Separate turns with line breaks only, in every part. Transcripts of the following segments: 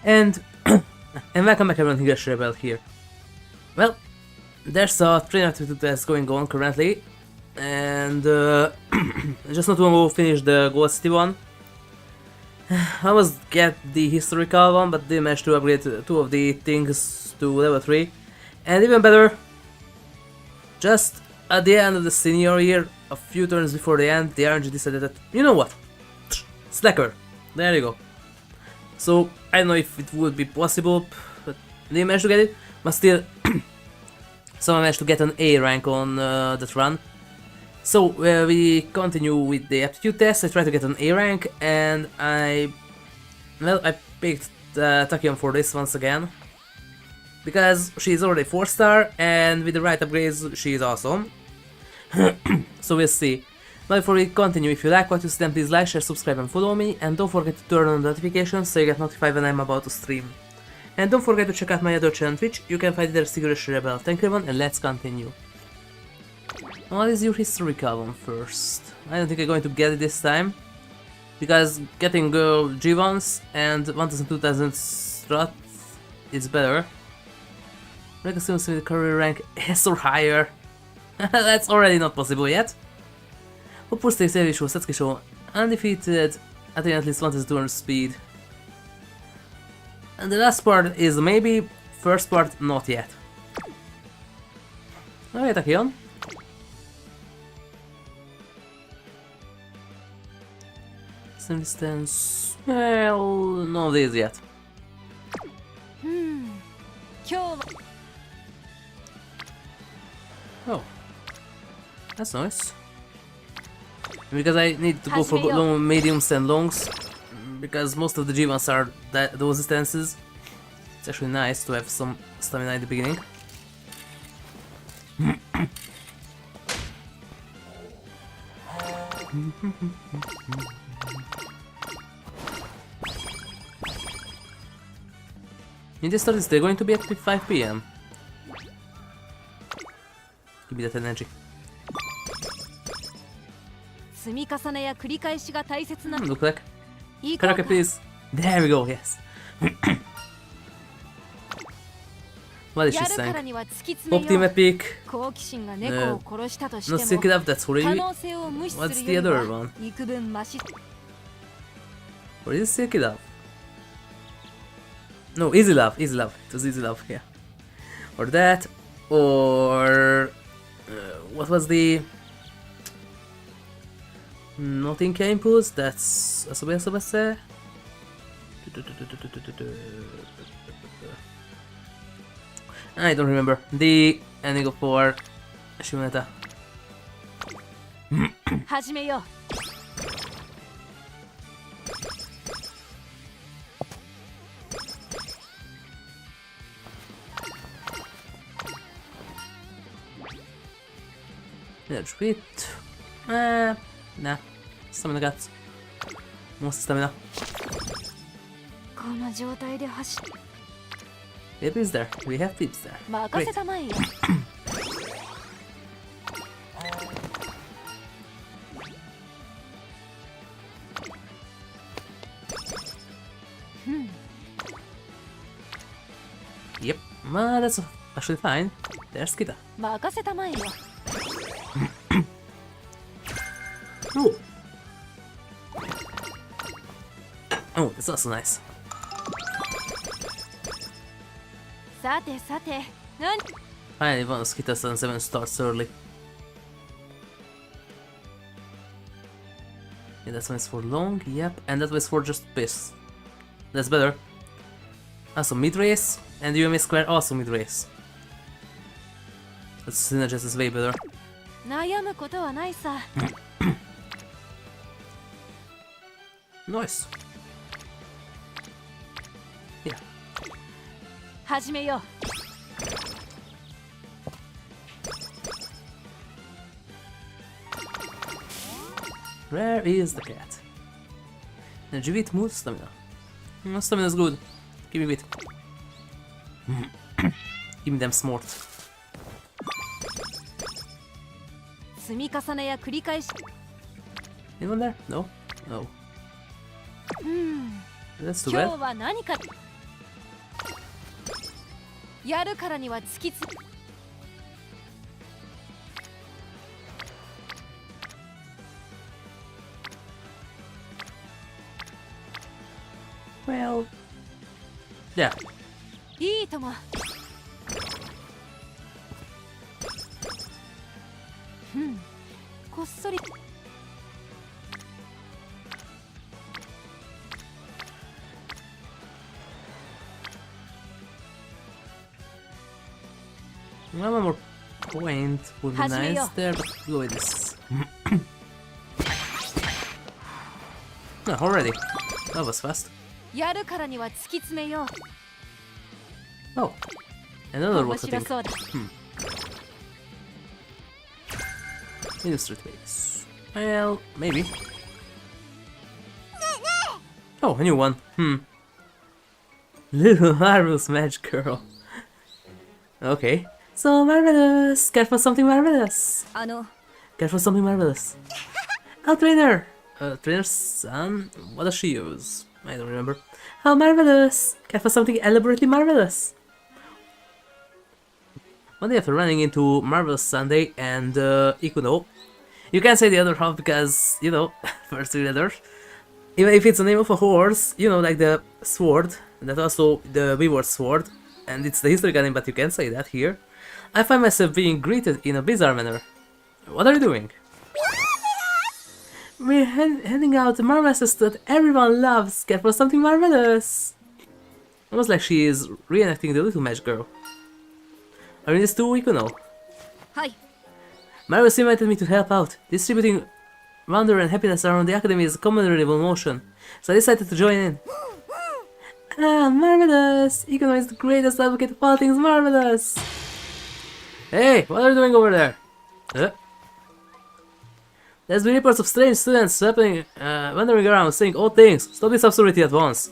And and welcome back everyone, HigurashiRebel here. Well, there's a train activity that's going on currently, and I just not want to finish the Gold City one. I almost get the historical one, but didn't manage to upgrade two of the things to level 3. And even better, just at the end of the senior year, a few turns before the end, the RNG decided that, you know what, slacker, there you go. So, I don't know if it would be possible, but they managed to get it, but still, someone managed to get an A rank on that run. So, we continue with the aptitude test. I tried to get an A rank, and I picked Tachyon for this once again. Because she's already 4-star, and with the right upgrades, she's awesome. So we'll see. But before we continue, if you like what you see, then please like, share, subscribe and follow me, and don't forget to turn on notifications so you get notified when I'm about to stream. And don't forget to check out my other channel on Twitch, you can find it as HigurashiRebel. Thank you everyone, and let's continue. What is your historical one first? I don't think I'm going to get it this time, because getting G1s and 1000-2000 strat is better. Reconcile with the career rank S or higher. That's already not possible yet. Hopeful stakes heavy show, Setsuki show, undefeated, attaining at least 1200 speed. And the last part is maybe, first part not yet. Okay, Tachyon. Some distance. Well, none of these yet. Oh, that's nice. Because I need to go for long, mediums and longs, because most of the G1s are those distances. It's actually nice to have some stamina at the beginning. In this start, they're going to be at 5 PM. Give me that energy. Look like. Karaoke, please. There we go, yes. What is she saying? Optim Epic. No Silky Love, that's horrible. What's the other one? What is Silky Love? No, Easy Love, Easy Love. It was Easy Love, yeah. Or that, or... what was the... Nothing Impulse, that's... Asobase? I don't remember. The ending of 4... Shimoneta. Let's read. Nah. Stamina guts. Most stamina. Pip is there. We have Pips there. Great. Yep. That's actually fine. There's Kita. Ooh. Oh, that's also nice. Finally, one of Kita 7 starts early. Yeah, that one is for long, yep, and that was for just piss. That's better. Also mid race, and UMA Square also mid race. That synergies is way better. Nice. Yeah. Where is the cat? Energy with mood stamina. Stamina is good. Give me bit. Give me them smart. Anyone there? No? No. That's too bad.
やるからには突きつ
Well, yeah.
いいともこっそり
One more point would be nice there, but go with this. No, already. That was fast.
やるからには突き詰めよう
Oh, another
面
water
白
thing.
そうだ
Illustrate base. Well, maybe. Oh, a new one. Little marvelous magic girl. Okay. So marvelous! Care for something marvelous!
あの
Care for something marvelous. Oh, trainer! Trainer's son? What does she use? I don't remember. How marvelous! Care for something elaborately marvelous! One day after running into Marvelous Sunday and Ikuno, you can't say the other half because, you know, first three letters. Even if it's the name of a horse, you know, like the sword, that's also the Weaver's sword, and it's the historical name, but you can't say that here. I find myself being greeted in a bizarre manner. What are you doing? We're handing out the marvelouses that everyone loves. Get for something marvelous. Almost like she is reenacting the little match girl. Are you in this too, Ikuno?
はい
Marvelous invited me to help out. Distributing wonder and happiness around the academy is a commendable motion, so I decided to join in. Ah, marvelous! Ikuno is the greatest advocate of all things marvelous! Hey, what are you doing over there? There's been reports of strange students wandering around saying odd things. Stop this absurdity at once.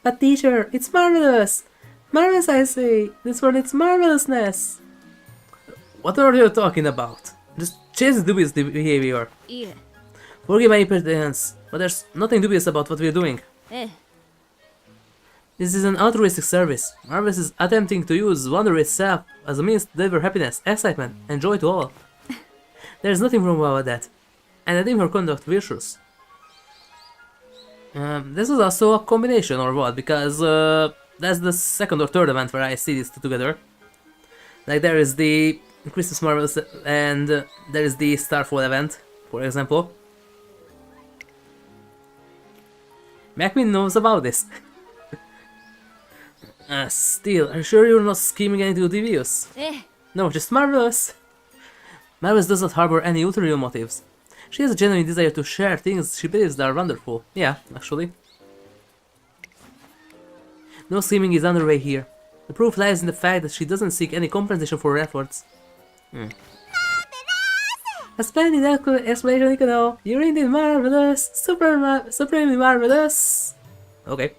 But teacher, it's marvelous! Marvelous, I say! This word, it's marvelousness! What are you talking about? Just chase dubious behavior.
いいえ
Forgive my impertinence, but there's nothing dubious about what we're doing.
ええ
This is an altruistic service. Marvelous is attempting to use wonder itself as a means to deliver happiness, excitement, and joy to all. There's nothing wrong about that, and I deem her conduct virtuous. This was also a combination or what? Because that's the second or third event where I see these two together. Like there is the Christmas Marvels and there is the Starfall event, for example. Macmin knows about this. Still, I'm sure you're not scheming anything devious.
ええ
No, just Marvelous. Marvelous does not harbor any ulterior motives. She has a genuine desire to share things she believes are wonderful. Yeah, actually. No scheming is underway here. The proof lies in the fact that she doesn't seek any compensation for her efforts. A splendid explanation, Ikuno. You're indeed marvelous. Supremely marvelous. Okay.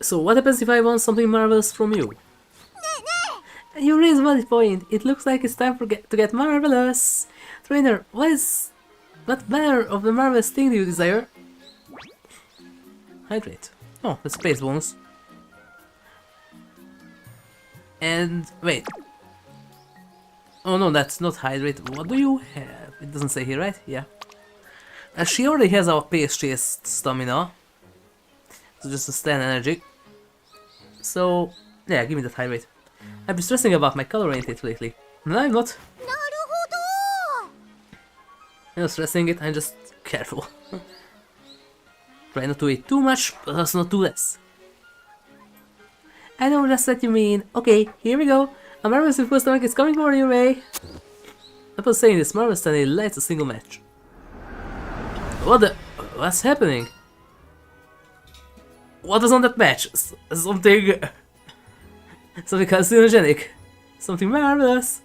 So what happens if I want something marvelous from you? You raise a valid point. It looks like it's time to get marvelous. Trainer, what manner of the marvelous thing do you desire? Hydrate. Oh, the space bonus. And wait. Oh no, that's not hydrate. What do you have? It doesn't say here, right? Yeah. She already has our pace chase stamina. So just a stand energy. So yeah, give me that hydrate. I've been stressing about my color intake lately. No, I'm not.
なるほど
I'm not stressing it, I'm just careful. Try not to eat too much, but also not too less. I know just what you mean. Okay, here we go. A marvelous full stomach is coming for you, Ray. Upon saying this, Marvelous suddenly lights a single match. What's happening? What was on that match? Something carcinogenic. Something marvelous.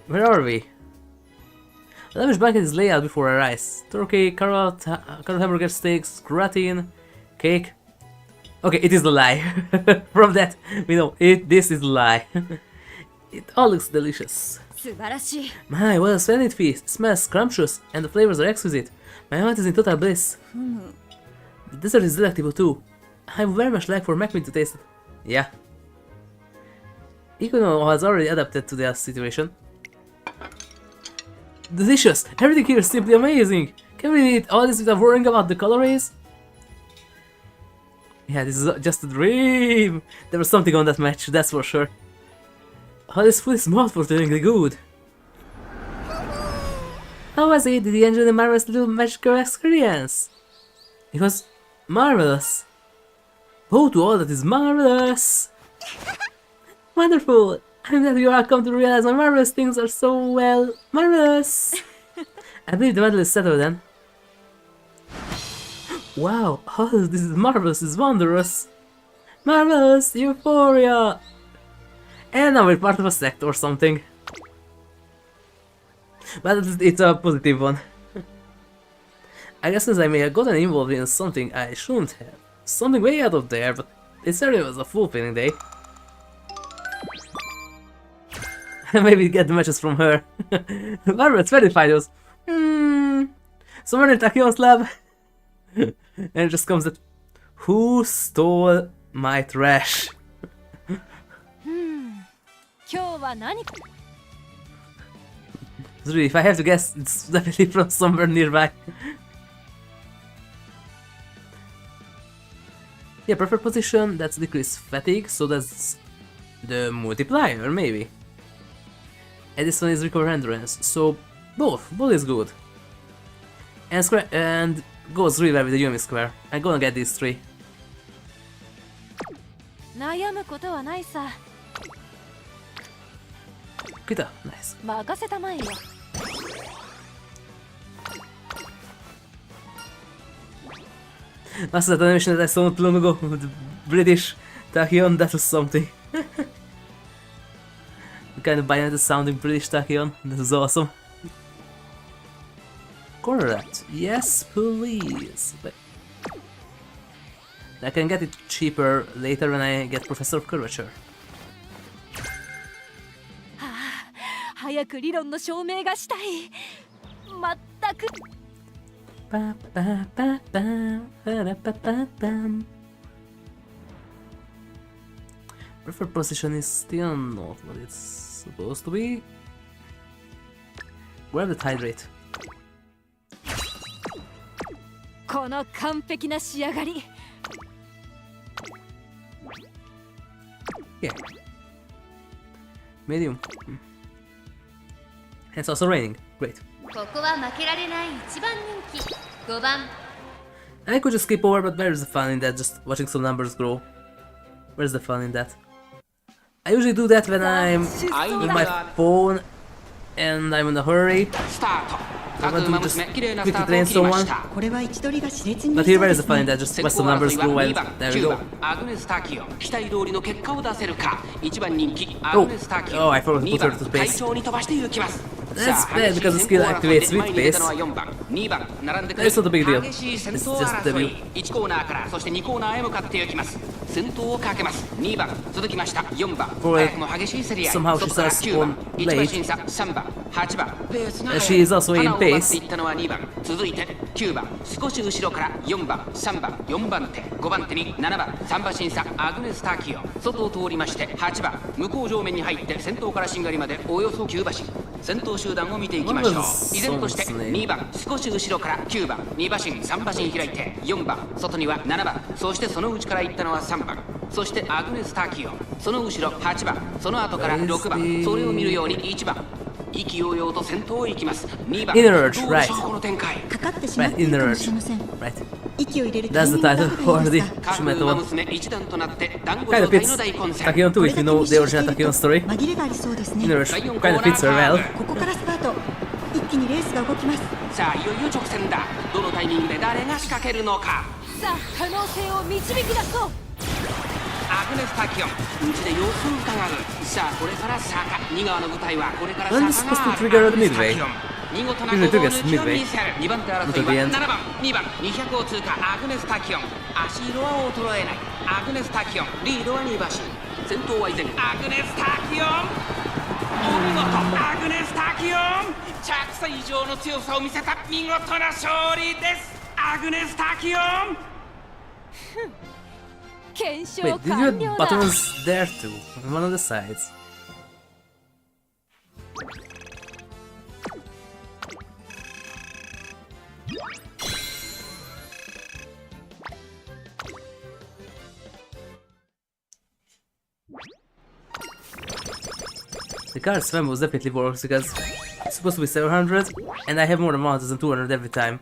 Where are we? A lavish banquet is laid out before our eyes. Turkey, carrot hamburger steaks, gratin, cake. Okay, it is a lie. From that, we know this is a lie. It all looks delicious.
素晴らしい
My, what a splendid feast. It smells scrumptious and the flavors are exquisite. My heart is in total bliss. The dessert is delectable too. I would very much like for Macmin to taste it. Yeah. Ikuno has already adapted to their situation. Delicious! Everything here is simply amazing! Can we eat all this without worrying about the calories? Yeah, this is just a dream! There was something on that match, that's for sure. All this food is mouth-wateringly good. How was it? Did you enjoy the marvelous little magical experience? It was marvelous. Oh, to all that is marvelous! Wonderful! I'm glad you all come to realize my marvelous things are so well marvelous! I believe the medal is settled then. Wow, oh, this is marvelous, it's wondrous! Marvelous! Euphoria! And now we're part of a sect or something. But it's a positive one. I guess since I may have gotten involved in something I shouldn't have. Something way out of there, but it certainly was a fulfilling day. Maybe get the matches from her. Marvelous, verify those. Somewhere in Tachyon's lab. And it just comes that. Who stole my trash? Really, if I have to guess, it's definitely from somewhere nearby. Yeah, preferred position, that's decreased fatigue, so that's the multiplier, maybe. And this one is recover endurance, so both is good. And goes really well with the Yumi square. I'm gonna get these three. Kita, nice. That's that animation that I saw not long ago with the British Tachyon, that was something. Kind of Bayonetta sounding British Tachyon, that was awesome. Correct, yes please. But I can get it cheaper later when I get Professor of Curvature. Preferred position is still not what it's supposed to be. Grab the hydrate. Yeah. Medium. It's also raining. Great. I could just skip over, but where's the fun in that? Just watching some numbers grow. Where's the fun in that? I usually do that when I'm with my phone and I'm in a hurry. I want to just quickly train someone. But here, where is the fun in that? Just watch some numbers grow and there we go. Oh, I forgot to put her to pace. That's bad because the skill activates with pace. That's not a big deal. It's just the view. Somehow she starts on late. She is also in pace.
続いて9番少し後ろから4番3番4番手5番手に7番3馬審査アグネス・タキオン外を通りまして8番向こう上面に入って先頭からしんがりまでおよそ9馬身先頭集団を見ていきましょう依然として2番少し後ろから9番2馬身3馬身開いて4番外には7番そしてその内から行ったのは3番そしてアグネス・タキオンその後ろ8番その後から6番それを見るように1番 Inner
urge, right. Right, inner urge. Right. That's the title for the Shumeta one. Kinda fits Tachyon too if you know the original Tachyon story. Inner urge kinda fits her well.
さあいよいよ直線だどのタイミングで誰が仕掛けるのかさあ可能性を導き出そうアグネス・タキオンうちで様子を伺うさあこれから坂2側の舞台はこれから坂がある見事な行動を抜きを見せる2番手争いは7番2番200を通過アグネス・タキオン足色は衰えないアグネス・タキオンリードは2馬身先頭は依然アグネス・タキオンお見事アグネス・タキオン着差以上の強さを見せた見事な勝利ですアグネス・タキオン
Wait, did you have buttons there too? On one of the sides? card spam was definitely works because it's supposed to be 700 and I have more than 1200 every time.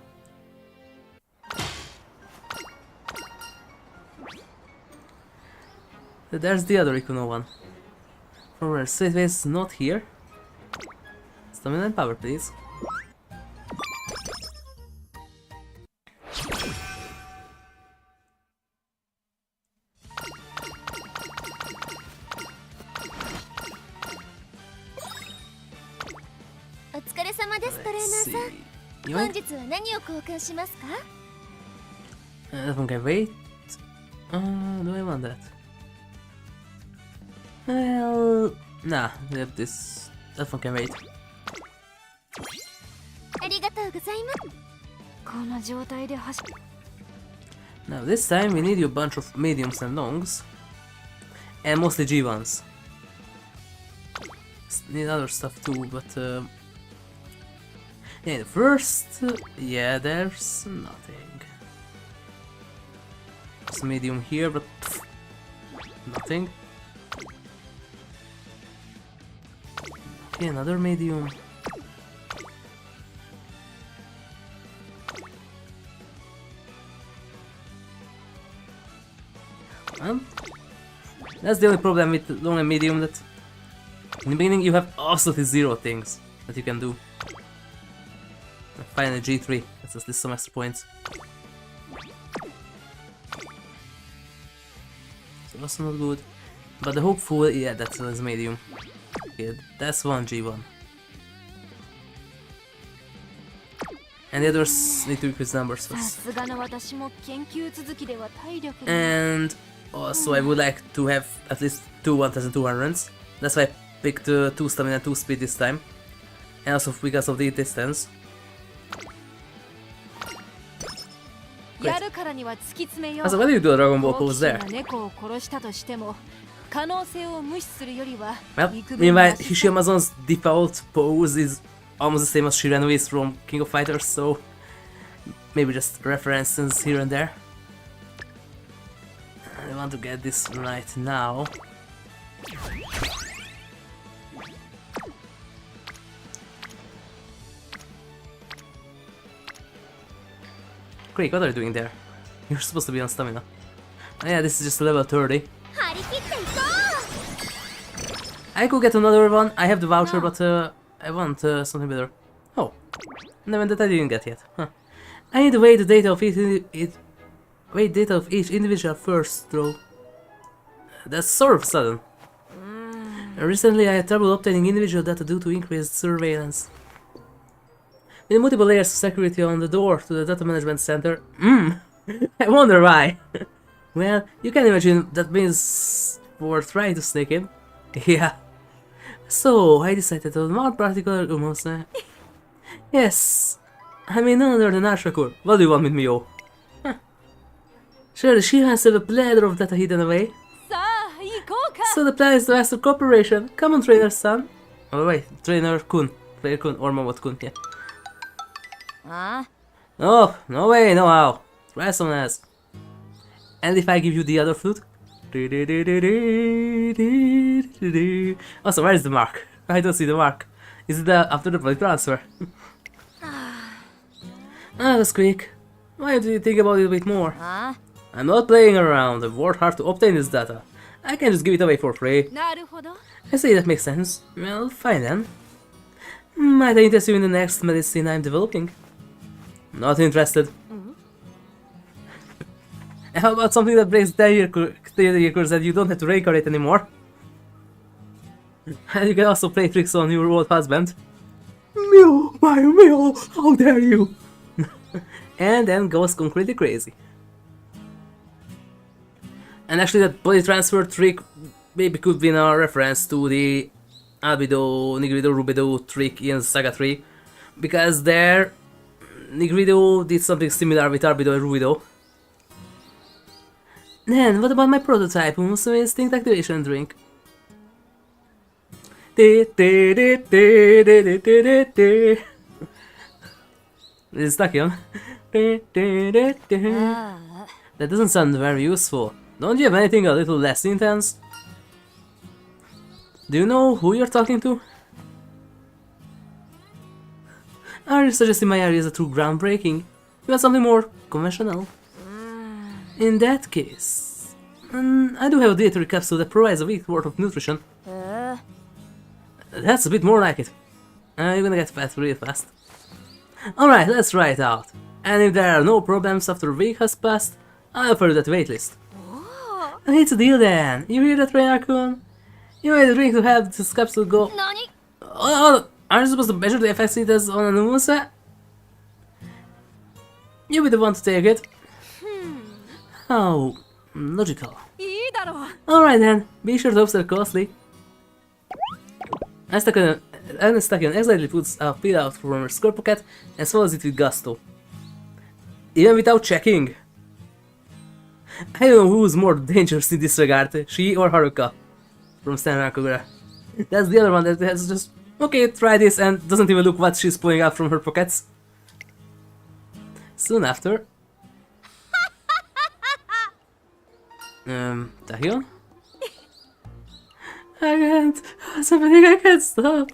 There's the other Ikuno one. From where Straightways not here. Stamina and power, please. Let's see. You want? That one can wait. Do I want that? Well, nah, we have this. That one can wait. Now this time we need you a bunch of mediums and longs. And mostly G1s. Need other stuff too, but yeah, the first, yeah, there's nothing. There's medium here, but nothing. Okay, another medium. That's the only problem with long and medium, that in the beginning you have absolutely zero things that you can do. Finally G3, that's at least some extra points. So that's not good. But the hopeful, yeah, that's medium. Okay, that's one G1. And the others need to increase numbers first. And also I would like to have at least 2 1200s. That's why I picked 2 stamina and 2 speed this time. And also because of the distance. Great. Also, why do you do a Dragon Ball pose there? Well, meanwhile, Hishiamazo's default pose is almost the same as Shiranui's from King of Fighters, so maybe just references here and there. I want to get this right now. Creek, what are you doing there? You're supposed to be on stamina. Oh, yeah, this is just level 30. I could get another one. I have the voucher, but I want something better. Oh, no, that I didn't get yet. Huh. I need to wait the data of wait data of each individual first throw. That's sort of sudden. Recently, I had trouble obtaining individual data due to increased surveillance. With multiple layers of security on the door to the data management center. I wonder why. Well, you can imagine that means for trying to sneak in. Yeah. So, I decided on one particular Umamusume. Yes. I mean, none other than Ashakur. What do you want with me, oh? Huh. Surely she has a plethora of data hidden away. So the plan is to ask the cooperation. Come on, trainer son. Oh wait, trainer kun. Player kun or Momot kun, yeah. No, no way, no how. Try some ass. And if I give you the other flute? Also, where is the mark? I don't see the mark. Is it after the play transfer? That's quick. Why do you think about it a bit more? I'm not playing around. I've worked hard to obtain this data. I can just give it away for free. I see, that makes sense. Well, fine then. Might I interest you in the next medicine I'm developing? Not interested. How about something that breaks the years that you don't have to reincarnate anymore? And you can also play tricks on your old husband. Mew, my Mew, how dare you! And then goes completely crazy. And actually that body transfer trick maybe could be a reference to the Albedo, Nigrido, Rubedo trick in Saga 3. Because there, Nigrido did something similar with Albedo and Rubedo. Then, what about my prototype, Umamusume Instinct Activation Drink? This is Tachyon. That doesn't sound very useful. Don't you have anything a little less intense? Do you know who you're talking to? Are you suggesting my area is a true groundbreaking? You want something more conventional? In that case, I do have a dietary capsule that provides a week's worth of nutrition. That's a bit more like it. You're gonna get fat real fast. Alright, let's try it out. And if there are no problems after a week has passed, I'll offer you that waitlist. It's a deal then. You hear that, Trainer-kun? You made a drink to have this capsule go.
Nani?
Oh, aren't you supposed to measure the effects it has on an Umamusume? You'll be the one to take it. How logical.
いいだろう。
Alright then, be sure to observe closely. Tachyon excitedly puts a pill out from her skirt pocket and swallows it with gusto. Even without checking? I don't know who's more dangerous in this regard, she or Haruka from Stand Kagura. That's the other one that has just, okay, try this and doesn't even look what she's pulling out from her pockets. Soon after... Tachyon? I can't, what's happening? I can't stop.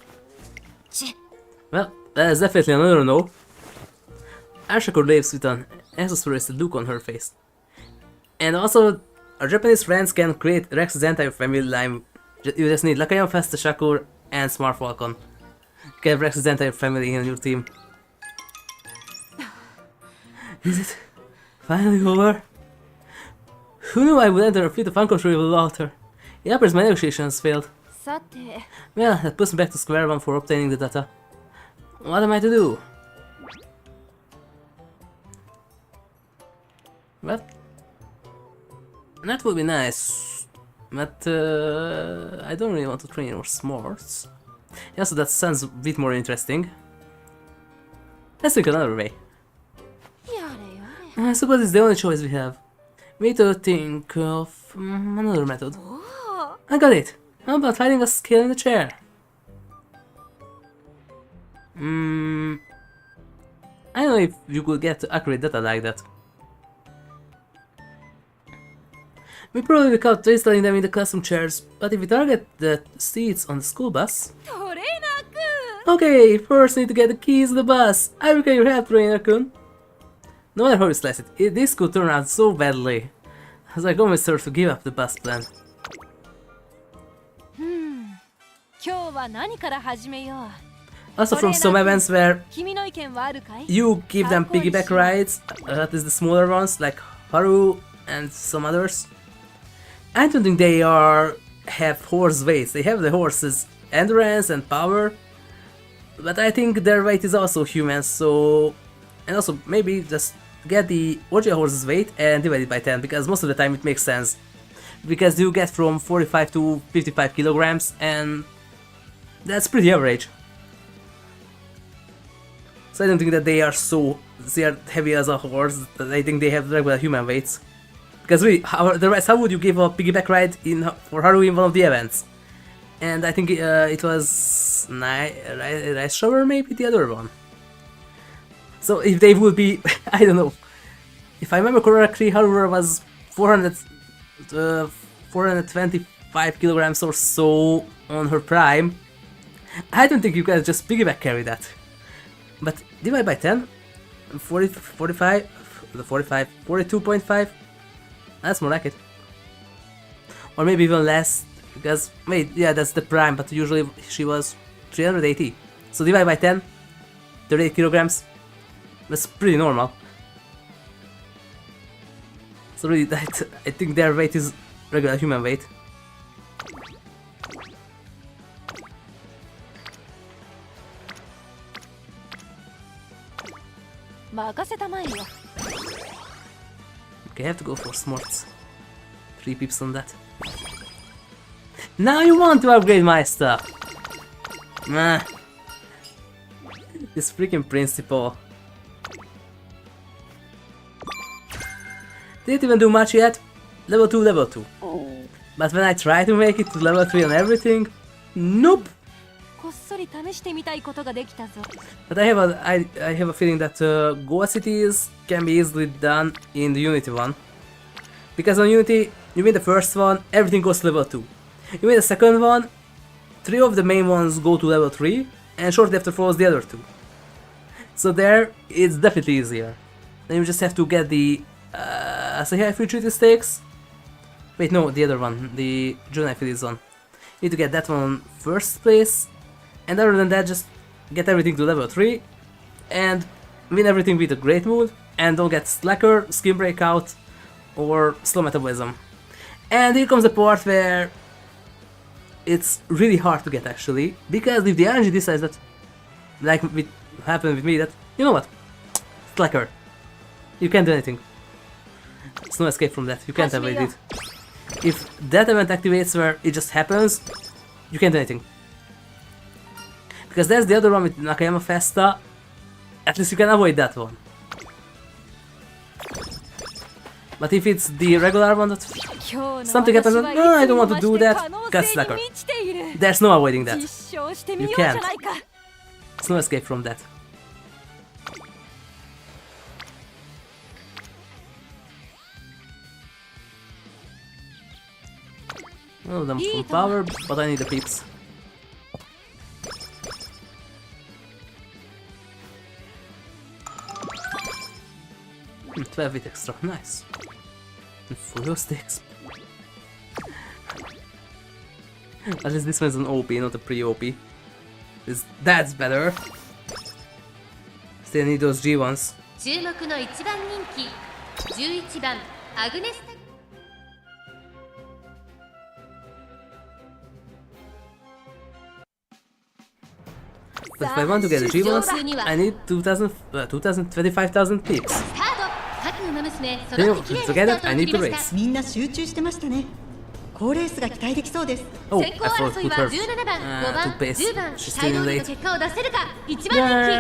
Well, that is definitely another no. Ashiko lives with an exasperated look on her face. And also, our Japanese friends can create Rex's entire family line. You just need Lakayan, Festa, Shakur, and Smart Falcon. You can have Rex's entire family in your team. Is it finally over? Who knew I would enter a fleet of uncontrollable laughter? It appears my negotiations failed.
さて、
Well, that puts me back to square one for obtaining the data. What am I to do? Well, that would be nice, but I don't really want to train your smarts. Yeah, so that sounds a bit more interesting. Let's think another way.
やれやれ。
I suppose it's the only choice we have. We need to think of another method. I got it! How about hiding a scale in the chair? I don't know if you could get accurate data like that. We probably caught installing them in the classroom chairs, but if we target the seats on the school bus...
トレーナーくん。
Okay, first need to get the keys to the bus. I will get your help, Trainer-kun. No matter how you slice it, this could turn out so badly. I was like almost sure to give up the bus plan.
今日は何から始めよう。
Also from some events where
君の意見はあるかい？
you give them piggyback rides, that is the smaller ones like Haru and some others. I don't think they have horse weights. They have the horse's endurance and power, but I think their weight is also human. So, and also maybe just get the original horse's weight and divide it by 10, because most of the time it makes sense. Because you get from 45 to 55 kilograms, and that's pretty average. So I don't think that they are heavy as a horse. I think they have regular human weights. Because really, otherwise, how would you give a piggyback ride for Haru in one of the events? And I think it was Rice Shower, maybe the other one. So if they would be, I don't know. If I remember correctly, Haru was 425 kilograms or so on her prime. I don't think you can just piggyback carry that. But divide by 10, 42.5, that's more like it. Or maybe even less, because, wait, yeah, that's the prime, but usually she was 380. So divide by 10, 38 kilograms, that's pretty normal. So really, I think their weight is regular human weight. Okay, I have to go for smarts. 3 pips on that. Now you want to upgrade my stuff! Nah. This freaking principal. Didn't even do much yet. Level 2, level 2. But when I try to make it to level 3 and everything, nope! But I have a feeling that Goa cities can be easily done in the Unity one. Because on Unity, you win the first one, everything goes to level 2. You win the second one, 3 of the main ones go to level 3, and shortly after follows the other 2. So there, it's definitely easier. Then you just have to get the Asahi Future Stakes. Wait, no, the other one, the Junai Phillies one. You need to get that one first place, and other than that, just get everything to level 3, and win everything with a great mood, and don't get Slacker, Skin Breakout, or Slow Metabolism. And here comes the part where it's really hard to get actually, because if the RNG decides that, like it happened with me, that, you know what, Slacker, you can't do anything. There's no escape from that, you can't avoid it. If that event activates where it just happens, you can't do anything. Because there's the other one with Nakayama Festa, at least you can avoid that one. But if it's the regular one that something happens and no, I don't want to do that, cut Slacker. There's no avoiding that. You can't. There's no escape from that. Well, I'm full power, but I need the peeps. 12 with extra, nice. And full sticks. At least this one's an OP, not a pre-OP. That's better. Still need those G ones.
注目の1番人気11番アグネスタ
But if I want to get the G ones, I need 25,000 peeps. To get it, I need to race.
みんな集中してましたね。好レースが期待できそうです。
Oh, I forgot to put her to pace. She's still in late.
結果を出せるか1番人気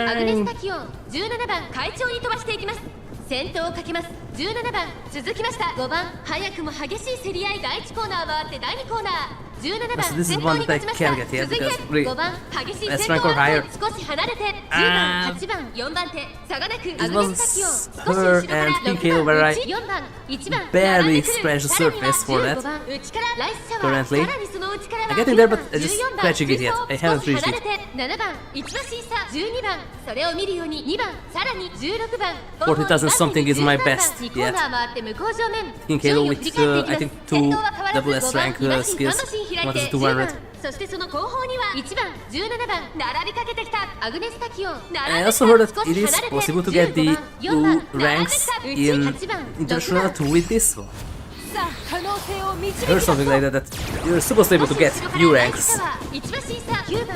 アグネスタキオン17番快調に飛ばしていきます。先頭をかけます17番続きました5番早くも激しい競り合い第1コーナー回って第2コーナー17番先頭に立ちました続いて5番激しい先頭争い少し離れて10番8番4番手差がなくアグネスタキオン少し後ろから6番4番1番
barely scratched the surface for that. Currently, I'm getting there, but I'm just scratching it yet. I haven't reached it.
7番1馬審査12番それを見るように2番さらに16番
40,000 something is my best yet. In Halo with I think 2 double S rank skills. What is 200?
そしてその後方には1番17番並びかけてきたアグネスタキオン
I also heard that it is possible to get the 2 ranks in International 2 with this one. I heard something like that you're supposed to be able to get U ranks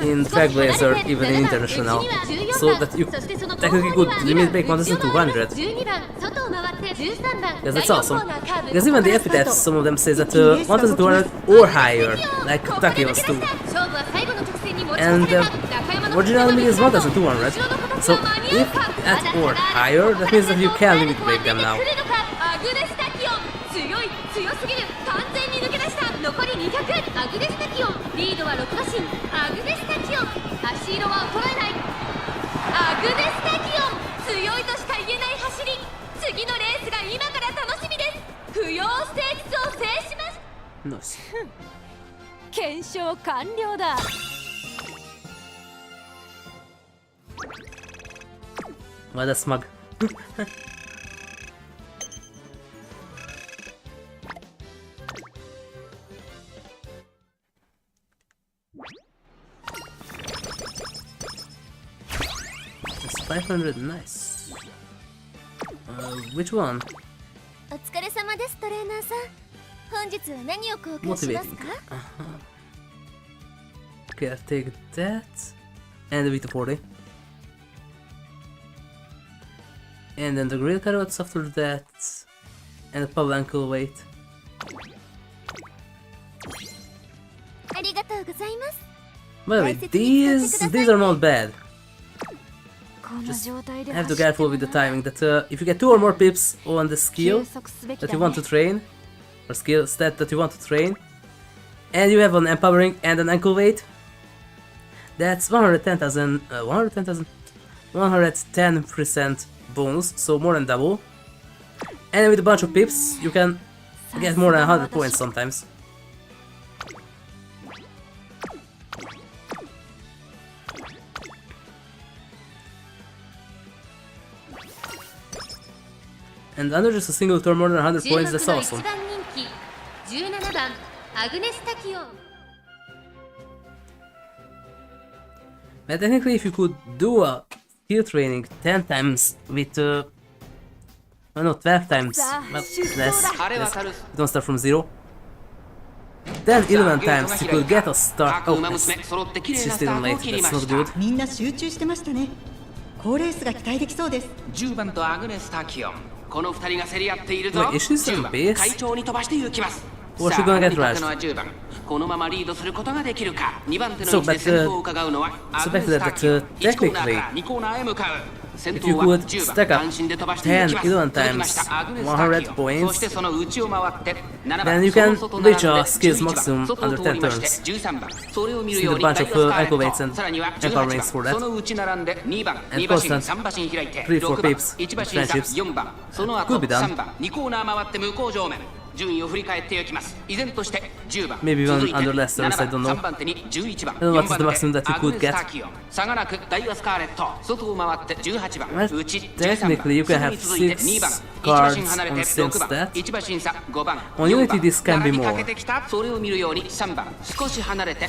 in Trailblazer even in International, so that you technically could limit break 1200. Yes, that's awesome. Because even the epithets, some of them say that 1200 or higher, like Takyon's too. And original limit is 1200, so if at or higher, that means that you can limit break them now.
強すぎる完全に抜け出した残り200アグネスタキオンリードは6馬身アグネスタキオン足色は衰えないアグネスタキオン強いとしか言えない走り次のレースが今から楽しみです不要ステークスを制します
Nice.
検証完了だ
Well, that's smug. That's 500, nice. Which one?
お疲れ様ですトレーナーさん本日は何を公開します
Motivating.
か
Okay, I'll take that. And the pt48. And then the grill carrots after that. And the pub ankle weight.
ありがとうございます
By the way, these are not bad.
この状態で
Have to be careful with the timing that if you get 2 or more pips on the skill that you want to train, or skill stat that you want to train, and you have an empowering and an ankle weight, that's 110% bonus, so more than double. And with a bunch of pips, you can get more than 100 points sometimes. And under just a single turn more than 100
注
points,
目
that's
の
awesome.
1番人気17番アグネス・タキオン
But technically, if you could do a skill training 10 times with, oh no, 12 times, well, less, you don't start from 0. Then 11 times you could get a start. Oh, she's still late, that's not good.
みんな集中してましたね。好レースが期待できそうです。
10番とアグネス・タキオン、この2人が競り合っているぞ。
Wait, is she
10
on
番
base?
会長に飛ばして行きます。
Or
さ
she
あ
gonna
勝
get
ったのは
rushed?
10番。このままリードすることができるか。2番手の
So,
位置で
but,
先頭を伺うのはア
so
グネ
back
ス・
to
タ
that,
キオン。
but
1コーナー
technically,
から2コーナーへ向かう。先
if
頭
you
は
could
10
stack
番
up
単身で飛ばしていきます。
10 11
続きました
times
アグネス・タキオン。
100 points,
そしてその内を回って7
then
番
you
その
can
外並ん
reach
で
a skills
11番
maximum
外を
under
通
10
りまして
turns.
13番それを見る
See
よ
the
うに
bunch
ダイ
of
ヤスカーレ
accolades
ット
and
さらには
empower
18
rings for
番
that.
その内並んで2番
And
2馬
of
身
course,
3馬身開いて
3 4
6番
pips
1馬身差
friendships
4番その後
could be done.
3番2コーナー回って向こう上面順位を振り返っていきます。依然として10番
Maybe
続
one
いて
under less,
7
I don't
番
know.
3番手に11番
I don't know
4
what's the
番
maximum
手
that you
アグ
could
ネス
get.
タキオン差がなくダイヤスカーレット外を回って18番
Well,
内13
technically you
番
can
それに
have
続いて2番
6
1馬身
cards
離れ
on
て
same
6番
stat.
1馬身差5番
On
4
Unity
番
this can be
並び
more.
かけてきたそれを見るように3番少し離れて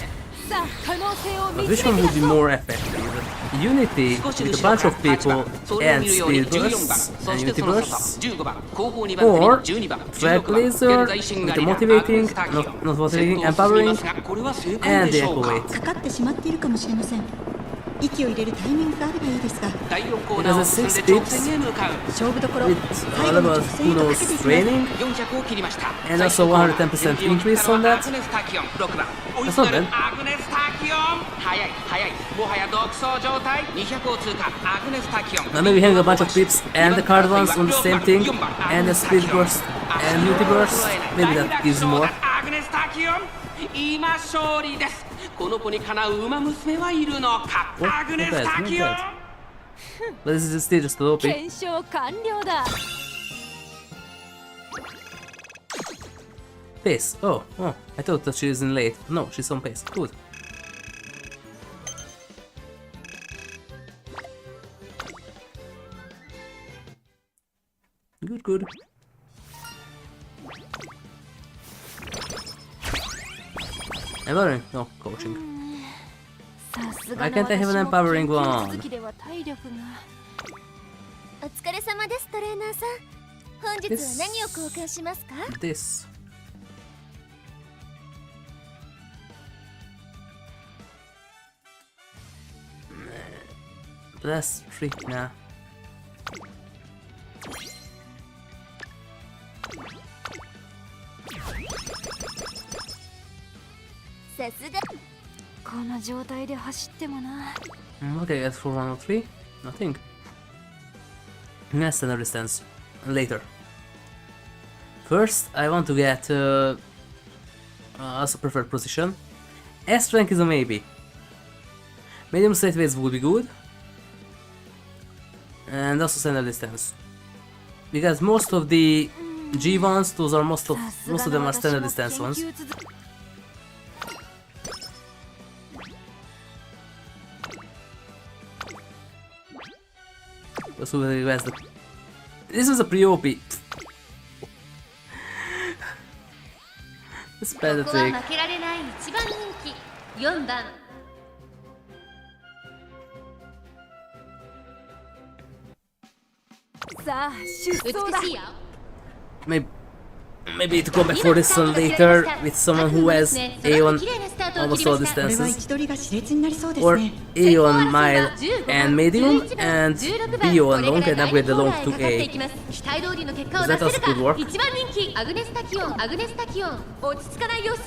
さあ可能性を
But
導
which
き
one
出
would be
そう
more effective? Unity
少し
with
後
a
ろ
bunch
から
of people
8番それを
and
見るように
speed
14番
bursts
そ
and
して
unity
その外
bursts,
15番後方2番
or
手に12番
Track
16番
Laser
現在シン
with
ガ
the
リラ
motivating,
アグネスタキオン
not motivating,
先頭を進み
empowering,
ますがこれは正解
and
で
the
しょう
Echo
か
Weight.
かかってしまっているかもしれません。息を入れるタイミングがあればいいですが、
第4コーナーを進んで直線へ向かう
勝負どころ、
With
最
all
後
of
の
us
直
who
線へとか
knows
けていきます。
training,
400を切りました
and also 110% increase on that.
アグネスタキオン6番追い
That's
す
not
がる
bad.
アグネスタキオン速い速いもはや独走状態200を通過アグネスタキオン
Now maybe having a bunch of clips and the card ones on the same thing, and a speed burst and unity burst, maybe that gives more.
アグネスタキオン今勝利ですこの子にかなう馬娘はいるのか
What?
アグネ
Not
ス
bad,
タ
not
キオン
bad. But this is still just a little bit.
検証完了だ
Pace. Oh, I thought that she was in late. No, she's on pace. Good. Good, good. Empowering? No, coaching.
さすが
Why
の
can't I have an
私も
empowering
研究
one?
続きでは体力が
お疲れ様ですトレーナーさん本日は何を交換しますか
This. Blast trick, nah.
さすが
この状態で走ってもな
Okay, as for 103, nothing. Next, another distance. Later. First, I want to get also preferred position. S rank is a maybe. Medium straight weights would be good. And also standard distance. Because most of the G ones, those are most of them are standard distance ones. This was a pre-OP. It's
ここは
pathetic.
負けられない一番人気4番
さあ出走だ
美しいよ
Maybe to go back for this one later with someone who has A on
綺麗なスタートを
almost
切り
all
ました
これは位
distances,
置取りが熾烈になりそうです
or
ね。
A on mile and medium, and B on long and upgrade the long to A.
期待通りの結果を
That
出せ
also
るか
could work.
一番人気アグネスタキオンアグネスタキオン落ち着かない様子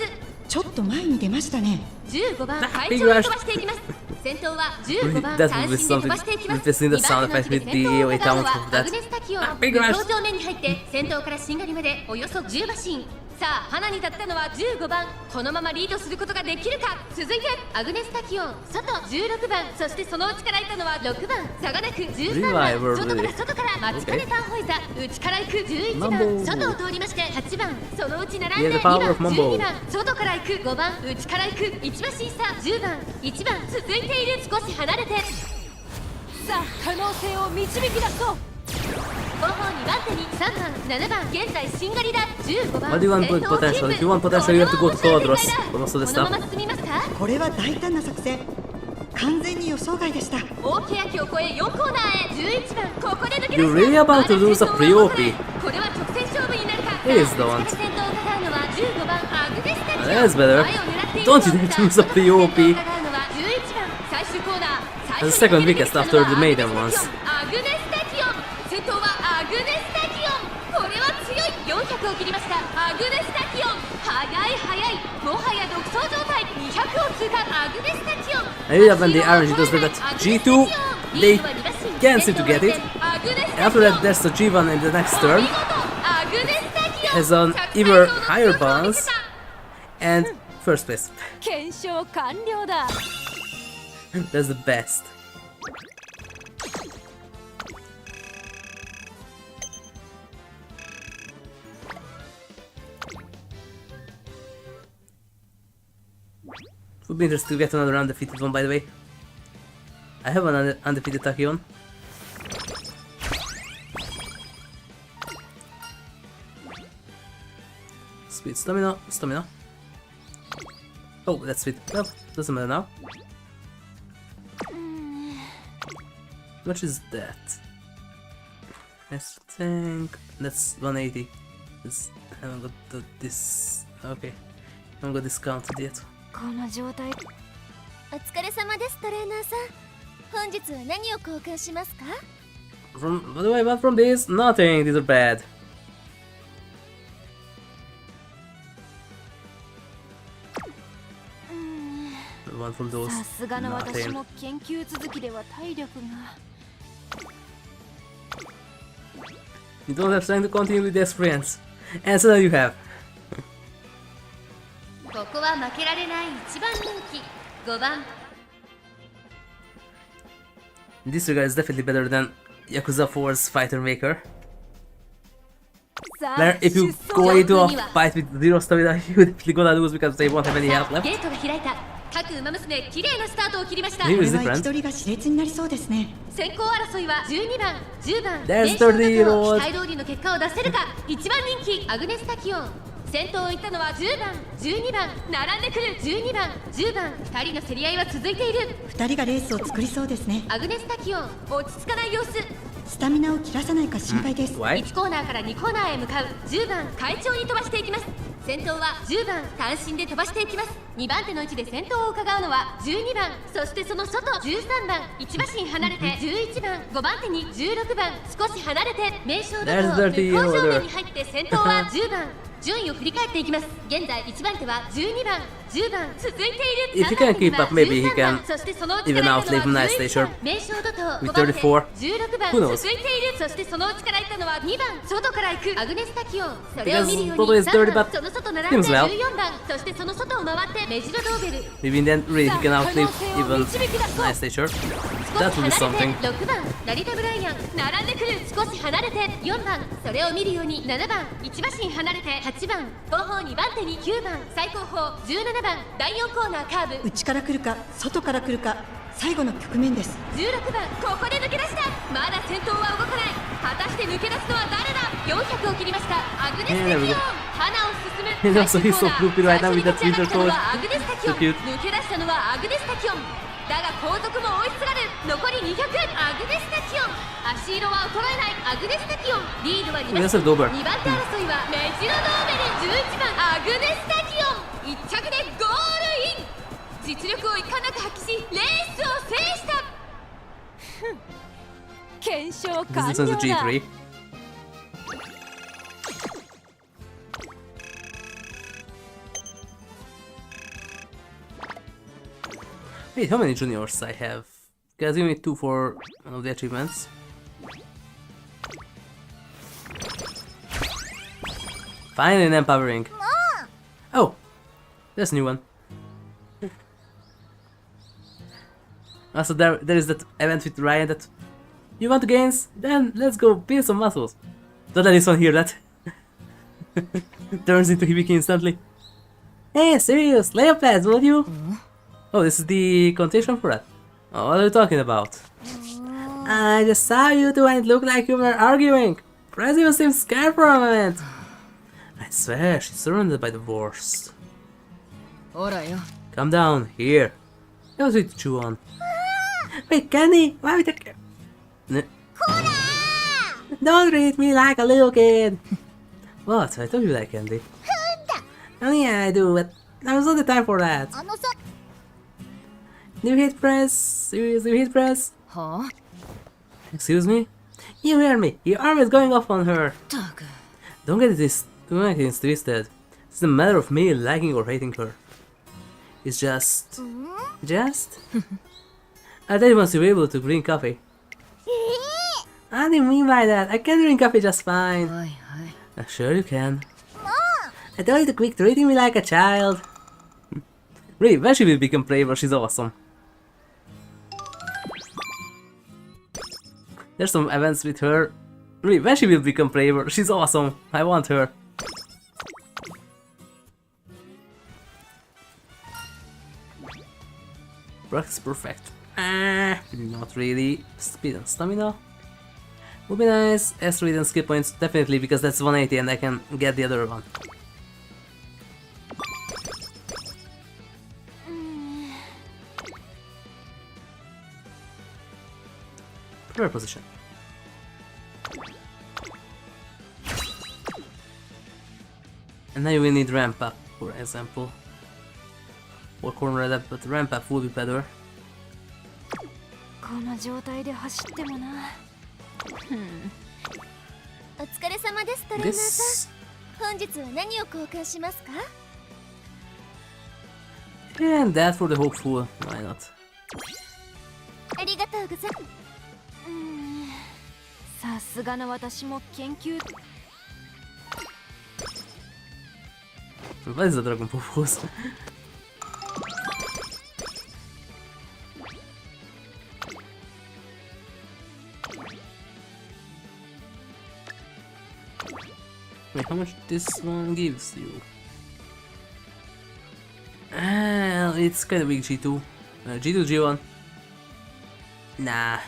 ちょっと前に出ましたね。
15番
Ah,
会
big
長に
rush.
飛ばしていきます先頭は15番
That
単
would be
身で飛ば
something.
していきます
Replacing the
2
sound
番手の
effect
位置
with
で
the
先頭を
AOA
伺うの
down
は
of
ア
that.
グネスタキオン
Ah, big rush.
向正面に入って先頭からしんがりまでおよそ10馬身さあ花に立ったのは15番このままリードすることができるか続いてアグネスタキオン外16番そしてその内からいたのは6番差がなく13番
Revival
外からマチカネタンホイザ内から行く11番
Mambo
外を通りまして8番そのうち並ん
Yeah,
で
the
2
power
番
of Mambo
12番外から行く5番内から行く1馬身差10番1番続いている少し離れて
さあ可能性を導き出そう
後方2番手に3番7番現在しんがりだ15番
What do you want with potential? If you want potential, you have to go to Todros. このそうでした
このまま進みますか。
これは大胆な作戦。完全に予想外でした。
大欅を越え4コーナーへ11番ここで抜け出した。
You really about to lose a pre-OP?
これは直線勝負になるか。
Please don't.
先頭を伺うのは15番アグネスタキオン。
That's better. Don't you dare to lose a pre-OP.
最終コーナー
The second weakest after the maiden ones.
アグネスタキオン。先頭はアグネスタキオン。これは強い。400を切りました。アグネスタキオン速い速い。もはや独走状態。200を通過。アグネスタキオン。
I really love when the RNG does that. G2, they can't seem to get it. After that, there's the G1 in the next turn. Has an even higher bounce. And first place.
検証完了だ。
That's the best. Would be interesting to get another undefeated one, by the way. I have an undefeated Tachyon. Speed, stamina, stamina. Oh, that's sweet. Well, doesn't matter now. How much is that? Let's think. That's 180. I haven't got this. Okay. I haven't got discounted yet.
この状態。
お疲れ様ですトレーナーさん。本日は何を交換しますか？
What do I want from this? Nothing. These are bad. I want from those.
さすがの私
Nothing.
も研究続きでは体力が。
You don't have time to continue with the experience. And so now you have.
ここは負けられない1番人気5番
This guy is definitely better than Yakuza 4's Fighter Maker.
さあ
Like, if you go into a fight with zero stamina, you're definitely gonna lose because they won't have any
さ
health
あ
left.
ゲートが開いた各馬娘綺麗なスタートを切りました。
Maybe
こ
it's
れは位置
different.
取りが熾烈になりそうですね。
先行争いは12番10番
There's
連勝だと
30 road.
期待通りの結果を出せるか。1番人気アグネスタキオン。先頭を行ったのは10番12番並んでくる12番10番2人の競り合いは続いている。
2人がレースを作りそうですね。
アグネスタキオン落ち着かない様子。
スタミナを切らさないか心配です。
Why?
1コーナーから2コーナーへ向かう10番快調に飛ばしていきます。先頭は10番単身で飛ばしていきます。2番手の位置で先頭を伺うのは12番そしてその外13番1馬身離れて11番5番手に16番少し離れて名称だと
There's
向
dirty
こう正
order.
面に入って先頭は10番順位を振り返っていきます。現在1番手は12番10番続いている。
If he can keep up, maybe he
13番
can
そしてその内か
even
ら
outlive
行ったのは
Nice Station
名称だと
with
5番手
34.
16番
Who knows?
続いている。そしてその内から行ったのは2番外から行くアグネスタキオン。それを見るよう
Because
に
Toto is dirty,
3番
but
その外並んで
seems well.
14番そしてその外を回ってメジロドーベル
Maybe then really he can outlive
さあ可能性を
even
導き出そう。
Nice Station.
少
That
し
would be
離
something.
れて6番成田ブライアン並んでくる。少し離れて4番それを見るように7番1馬身離れて8番後方2番手に9番最後方17番第4コーナーカーブ
内から来るか外から来るか最後の局面です。
16番ここで抜け出した。まだ先頭は動かない。果たして抜け出すのは誰だ。400を切りましたアグネスタキオン。花を進む
And also he's so goofy right now with that
最初に
Twitter
立ち上がったの
code.
はアグネスタキオン
So cute.
抜け出したのはアグネスタキオンだが後続も追いすがる。残り200アグネスタキオン。足色は衰えないアグネスタキオン。リードは2
That's a dober.
2番手争いはメジロドーベル11番アグネスタキオン。1着でゴールイン。実力をいかなく発揮しレースを制した。
検証
This
完
is
了
the
だ。
G3. Wait, how many juniors I have? Guys, give me 2 for one of the achievements. Finally an empowering. Oh, there's a new one. Also, there is that event with Ryan that you want to gains? Then let's go build some muscles. Don't let this one hear that. Turns into Hibiki instantly. Hey, serious, lay your pads, will you? Oh, this is the connotation for that. Oh, what are you talking about? I just saw you two and it looked like you were arguing. Press even seemed scared for a moment. I swear, she's surrounded by the worst. Calm down, here. That was with to chew on. Wait, Kenny, why would you... Don't treat me like a little kid. What? I told you like candy. Oh yeah, I do, but now's not the time for that. New hit press? Serious new hit press?
Huh?
Excuse me? You hear me? Your arm is going off on her. Don't get this twisted. It's a matter of me liking or hating her. It's just... I thought once you were able to drink coffee. I didn't mean by that. I can drink coffee just fine. Sure you can. I told you to quit treating me like a child. Really, when she will become braver, she's awesome. There's some events with her. Really, when she will become braver, she's awesome. I want her. Practice perfect. Not really. Speed and stamina. Would be nice. S3 and skill points, definitely, because that's 180 and I can get the other one. Prepare position. And now you will need ramp up, for example. Or corner up, but ramp up would be better.
この状態で走ってもな。
お疲れ様ですトレーナーさん。本日は何を交換しますか？
And that for the hopeful, why not?
ありがとうございます。
さすがの私も研究。
What is the Dragon Ball pose? Wait, how much this one gives you? It's kind of big G2. G2, G1. Nah.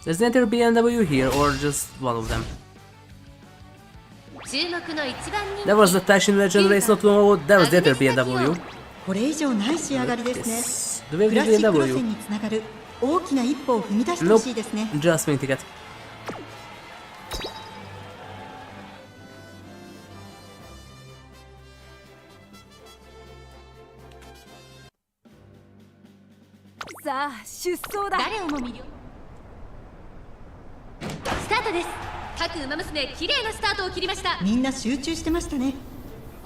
There's the entire BMW here, or just one of them? That was the Tachyon Legend race not long ago. That was the entire BMW.
これ以上ない仕上がりですね。
Do we have
クラシック路
BMW?
線につながる大きな一歩を踏み出してほしいですね。
Just win ticket.
さあ出走だ。
誰をも魅了。スタートです。各馬娘綺麗なスタートを切りました。
みんな集中してましたね。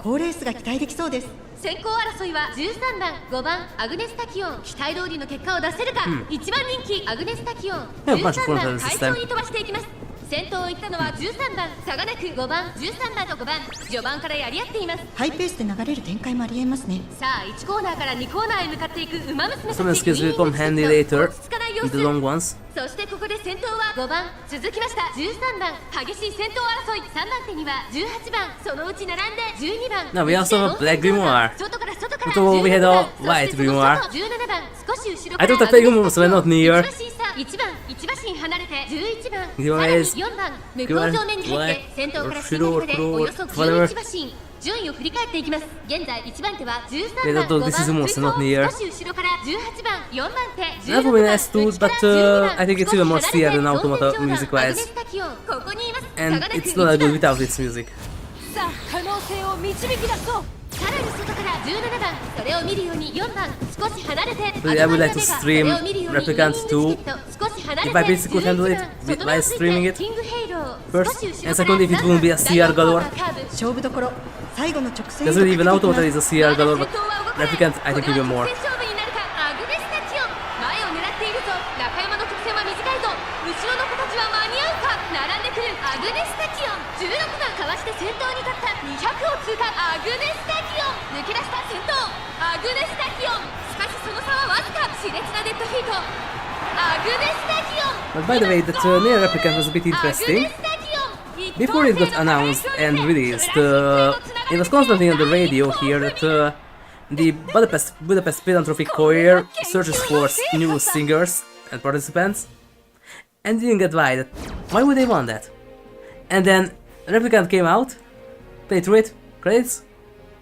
好レースが期待できそうです。
先行争いは13番、5番アグネスタキオン。期待通りの結果を出せるか。1番人気アグネスタキオン。13番快走に飛ばしていきます。先頭を行ったのは13番差がなく5番、13番と5番序盤からやり合っています。
ハイペースで流れる展開もありえますね。
さあ1コーナーから2コーナーへ向かっていく馬娘たち。
Some skills will come handy later in the long ones.
そしてここで先頭は5番続きました。13番激しい先頭争い。3番手には18番そのうち並んで12番。
Now we also have a black grimoire.
外から外から
So we had a white grimoire.
17番少し後ろ
I
から
thought the Pegum was not near.
1番1馬身離れて11番
Grimoire
さ
is
らに4番向こう正面に入って先頭から進むまでおよそ11馬身順位を振り返っていきます。現在1番手は13番、5番、追走少し後ろから18番、4番手、16
That would
番、
be nice too, but I think it's even more steer than Automata music wise.
ここにいます。
And it's not that good without its music.
さあ可能性を導き出そう。
さらに外から17番それを見るように4番少し離れて
Really, I would like to stream Replicant 2 if I basically could handle it by streaming it first, and second if it wouldn't be a CR galore.
勝負どころ最後の直線へ
Doesn't
と
even
かけて
Automata
いき
is
ます
a CR galore, but Replicant I think even more.
勝負になるかアグネスタキオン前を狙っているぞ。中山の直線は短いぞ。後ろの子たちは間に合うか。並んでくるアグネスタキオン16番かわして先頭に立った200を通過。アグネスタキオン抜け出した先頭アグネスタキオンしかしその差はわずか。熾烈なデッドヒートアグネスタキオン
But by the way, that near Replicant was a bit interesting. Before it got announced and released, it was constantly on the radio here that The Budapest Philanthropic Choir searches for new singers and participants, and didn't get why. Why would they want that? And then Replicant came out, played through it, credits,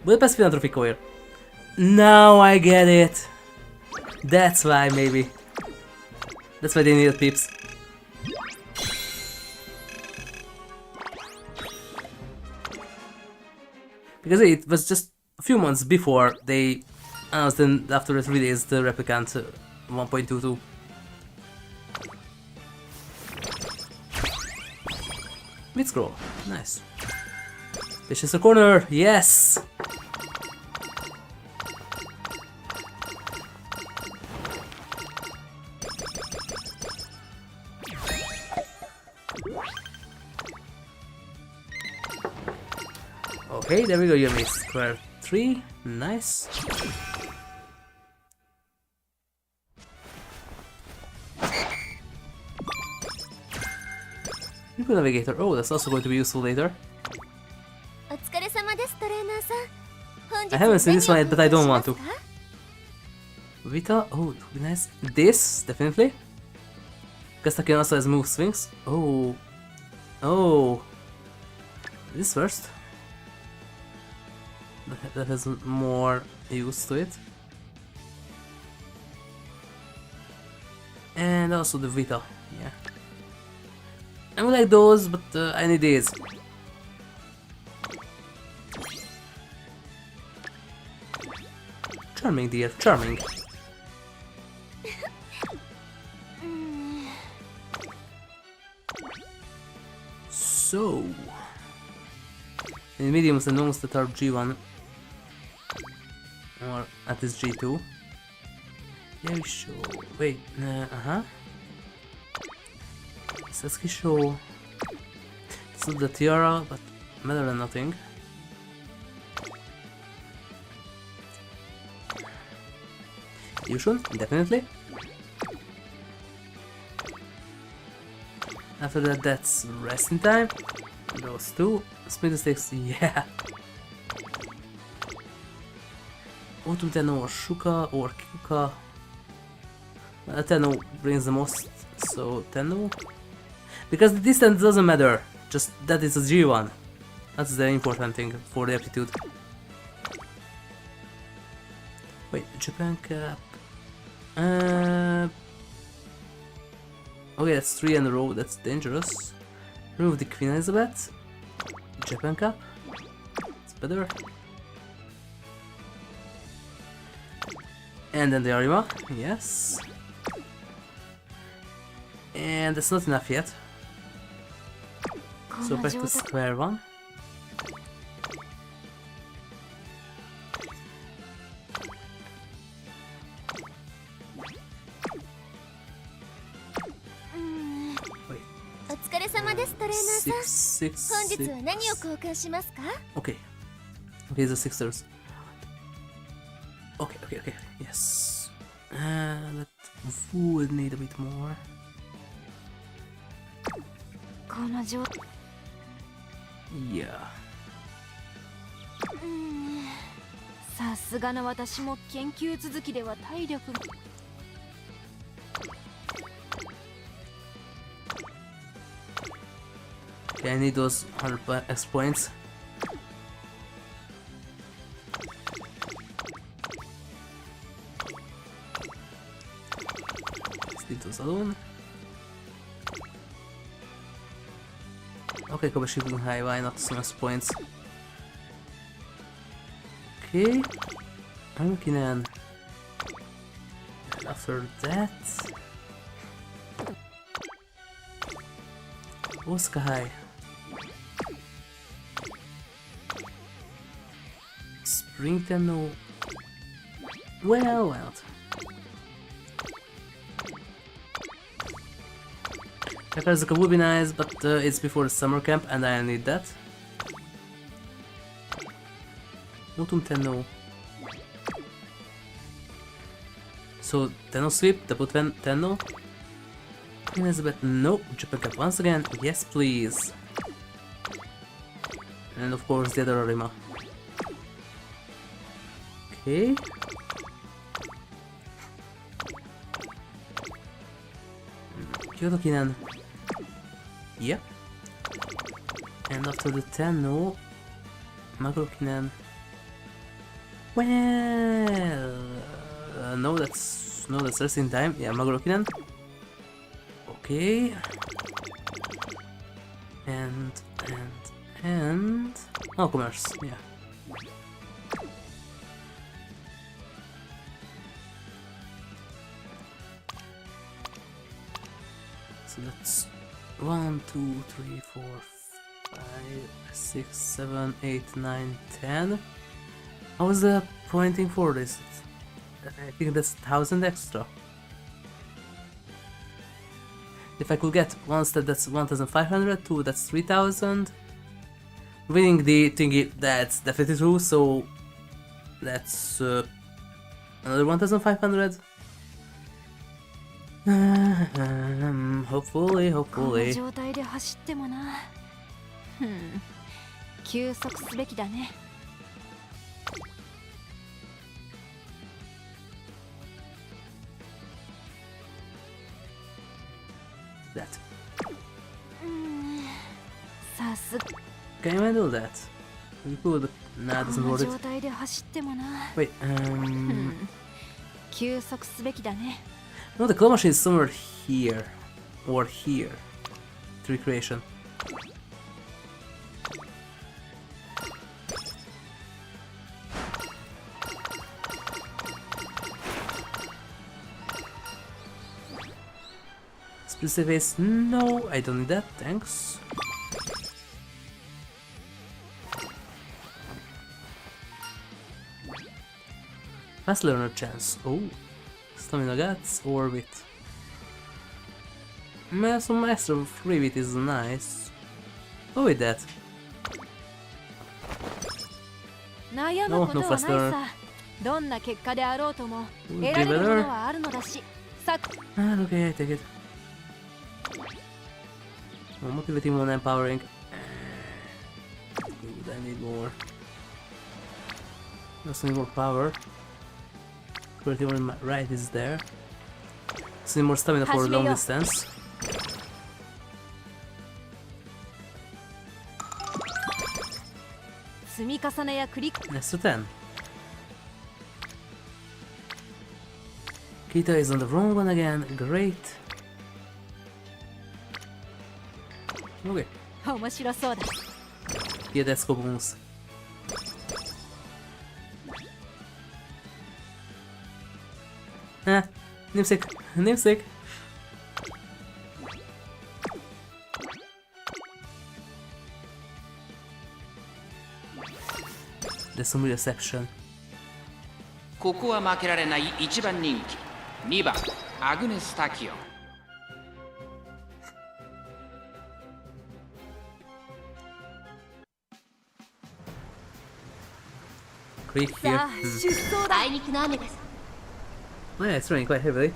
Budapest Philanthropic Choir. Now I get it. That's why, maybe. That's why they needed peeps. Because it was just a few months before they announced then after it released the Replicant 1.22. Mid scroll, nice. This is a corner, yes! Okay, there we go, you made square 3, nice. People Navigator, oh, that's also going to be useful later. I haven't seen this one yet, but I don't want to. Vita, oh, it would be nice. This, definitely. Because Tachyon also has move swings. Oh. Oh. This first. That has more use to it. And also the Vita, yeah. I would like those, but I need these. Charming, dear, charming. So, in mediums and longs that are G1 or at least G2. Yeah, we show. Wait, Setsuki show. It's not the tiara, but better than nothing. Yushun, definitely. After that, that's resting time. Those two. Splinter Sticks, yeah. Autumn Tenno or Shuka or Kyuka. Tenno brings the most, so Tenno. Because the distance doesn't matter, just that it's a G1. That's the important thing for the aptitude. Wait, Japan Cap. Okay, that's 3 in a row, that's dangerous. Remove the Queen Elizabeth. Japan Cap. It's better. And then the Arima, yes. And that's not enough yet. So back to square one. Wait.
お疲れ様ですトレーナーさん。
6,
本日は
6.
何を交換しますか？
Okay. Okay, the sixers. Okay, okay, okay. Yes. That would need a bit more.
この状
Yeah.
さすがの私も研究続きでは体力
Okay, I need those 100 X points. Let's leave those alone. Okay, Kobashi high, why not some X points? Okay. I'm looking at after that. Osaka High. Spring Tenno. Well. Kakazuka would be nice, but it's before the summer camp and I need that. Autumn Tenno. So Tenno sweep, double Tenno. Queen Elizabeth, no. Japan Cup once again, yes please. And of course the other Arima. Okay. Kyoto Kinan. Yeah. And after the 10, no. Maguro Kinan. Well, no, that's resting time. Yeah, Maguro Kinan. Okay. And oh, commerce. Yeah. So that's 1, 2, 3, 4, 5, 6, 7, 8, 9, 10. How was the pointing for this? I think that's 1000 extra. If I could get one stat, that's 1500, 2, that's 3000. Winning the thingy, that's definitely true, so that's another 1500. Hopefully.
この状態で走ってもな。休息すべきだね。
That.
さすが。
Can you handle that? We could. Nah, doesn't
この
worth
状
it.
態で走ってもな。
Wait,
休息すべきだね。
no, the claw machine is somewhere here. Or here. To recreation. Split face? No, I don't need that, thanks. Fast learner chance. Oh. Stamina guts or wit. Some extra free wit is nice. Go with that.
悩むこと
No
は
fast
ない
learner.
さ。どんな結果であろうとも
Would
得
be
られるも
better.
のはあるのだし。さ
Okay, I take it. More motivating, more empowering. Good, I need more. Just need more power. Quality on my right is there. Just need more stamina for long distance. Next to 10. Kita is on the wrong one again. Great. Okay.
面白そうだ。
Yeah, that's cool moves. Ah, namesake. There's some reception.
ここは負けられない1番人気2番アグネス・タキオン
Quick here.
さあ、出走だ。
あいにくの雨です。
Oh yeah, it's raining quite heavily.
ス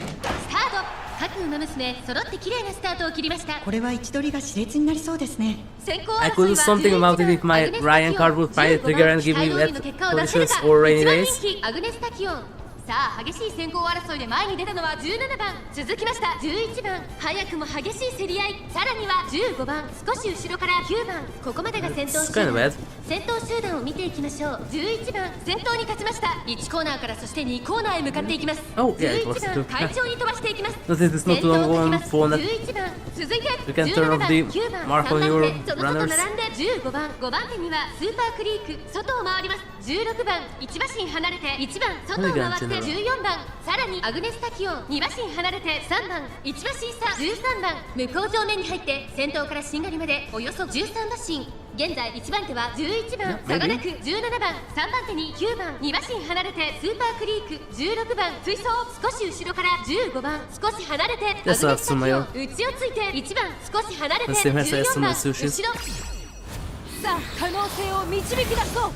タート。各馬娘揃って綺麗なスタートを切りました。
これは位置取りが熾烈になりそうですね。
先行
I
争
could
い
do
は
something about it if my Ryan card would find the trigger and give me wet conditions or rainy
1番
days.
人気アグネス・タキオン。さあ激しい先行争いで前に出たのは17番。続きました11番。早くも激しい競り合い。さらには15番。少し後ろから9番。ここまでが先頭
It's
集
kind of
団
bad.
先頭集団を見ていきましょう。11番先頭に勝ちました。1コーナーからそして2コーナーへ向かっていきます。
Oh, yeah, it was
11
too.
番快調に飛ばしていきます。
No, this is not
先頭
long
を
one
かけます
for that.
11番続いて
You can turn
17
off
番
the
9番
mark
3
on
番
your
手その外
runners.
並んで15番5番手にはスーパークリーク外を回ります。16番1馬身離れて1番外を回って14番さらにアグネス・タキオン2馬身離れて3番1馬身差13番向こう上面に入って先頭からしんがりまでおよそ13馬身。現在1番手は11番差がなく17番3番手に9番2馬身離れてスーパークリーク16番追走少し後ろから15番少し離れてアグネス・タキオン内をついて1番少し離れて14番後ろさあ可能性を導き出そう。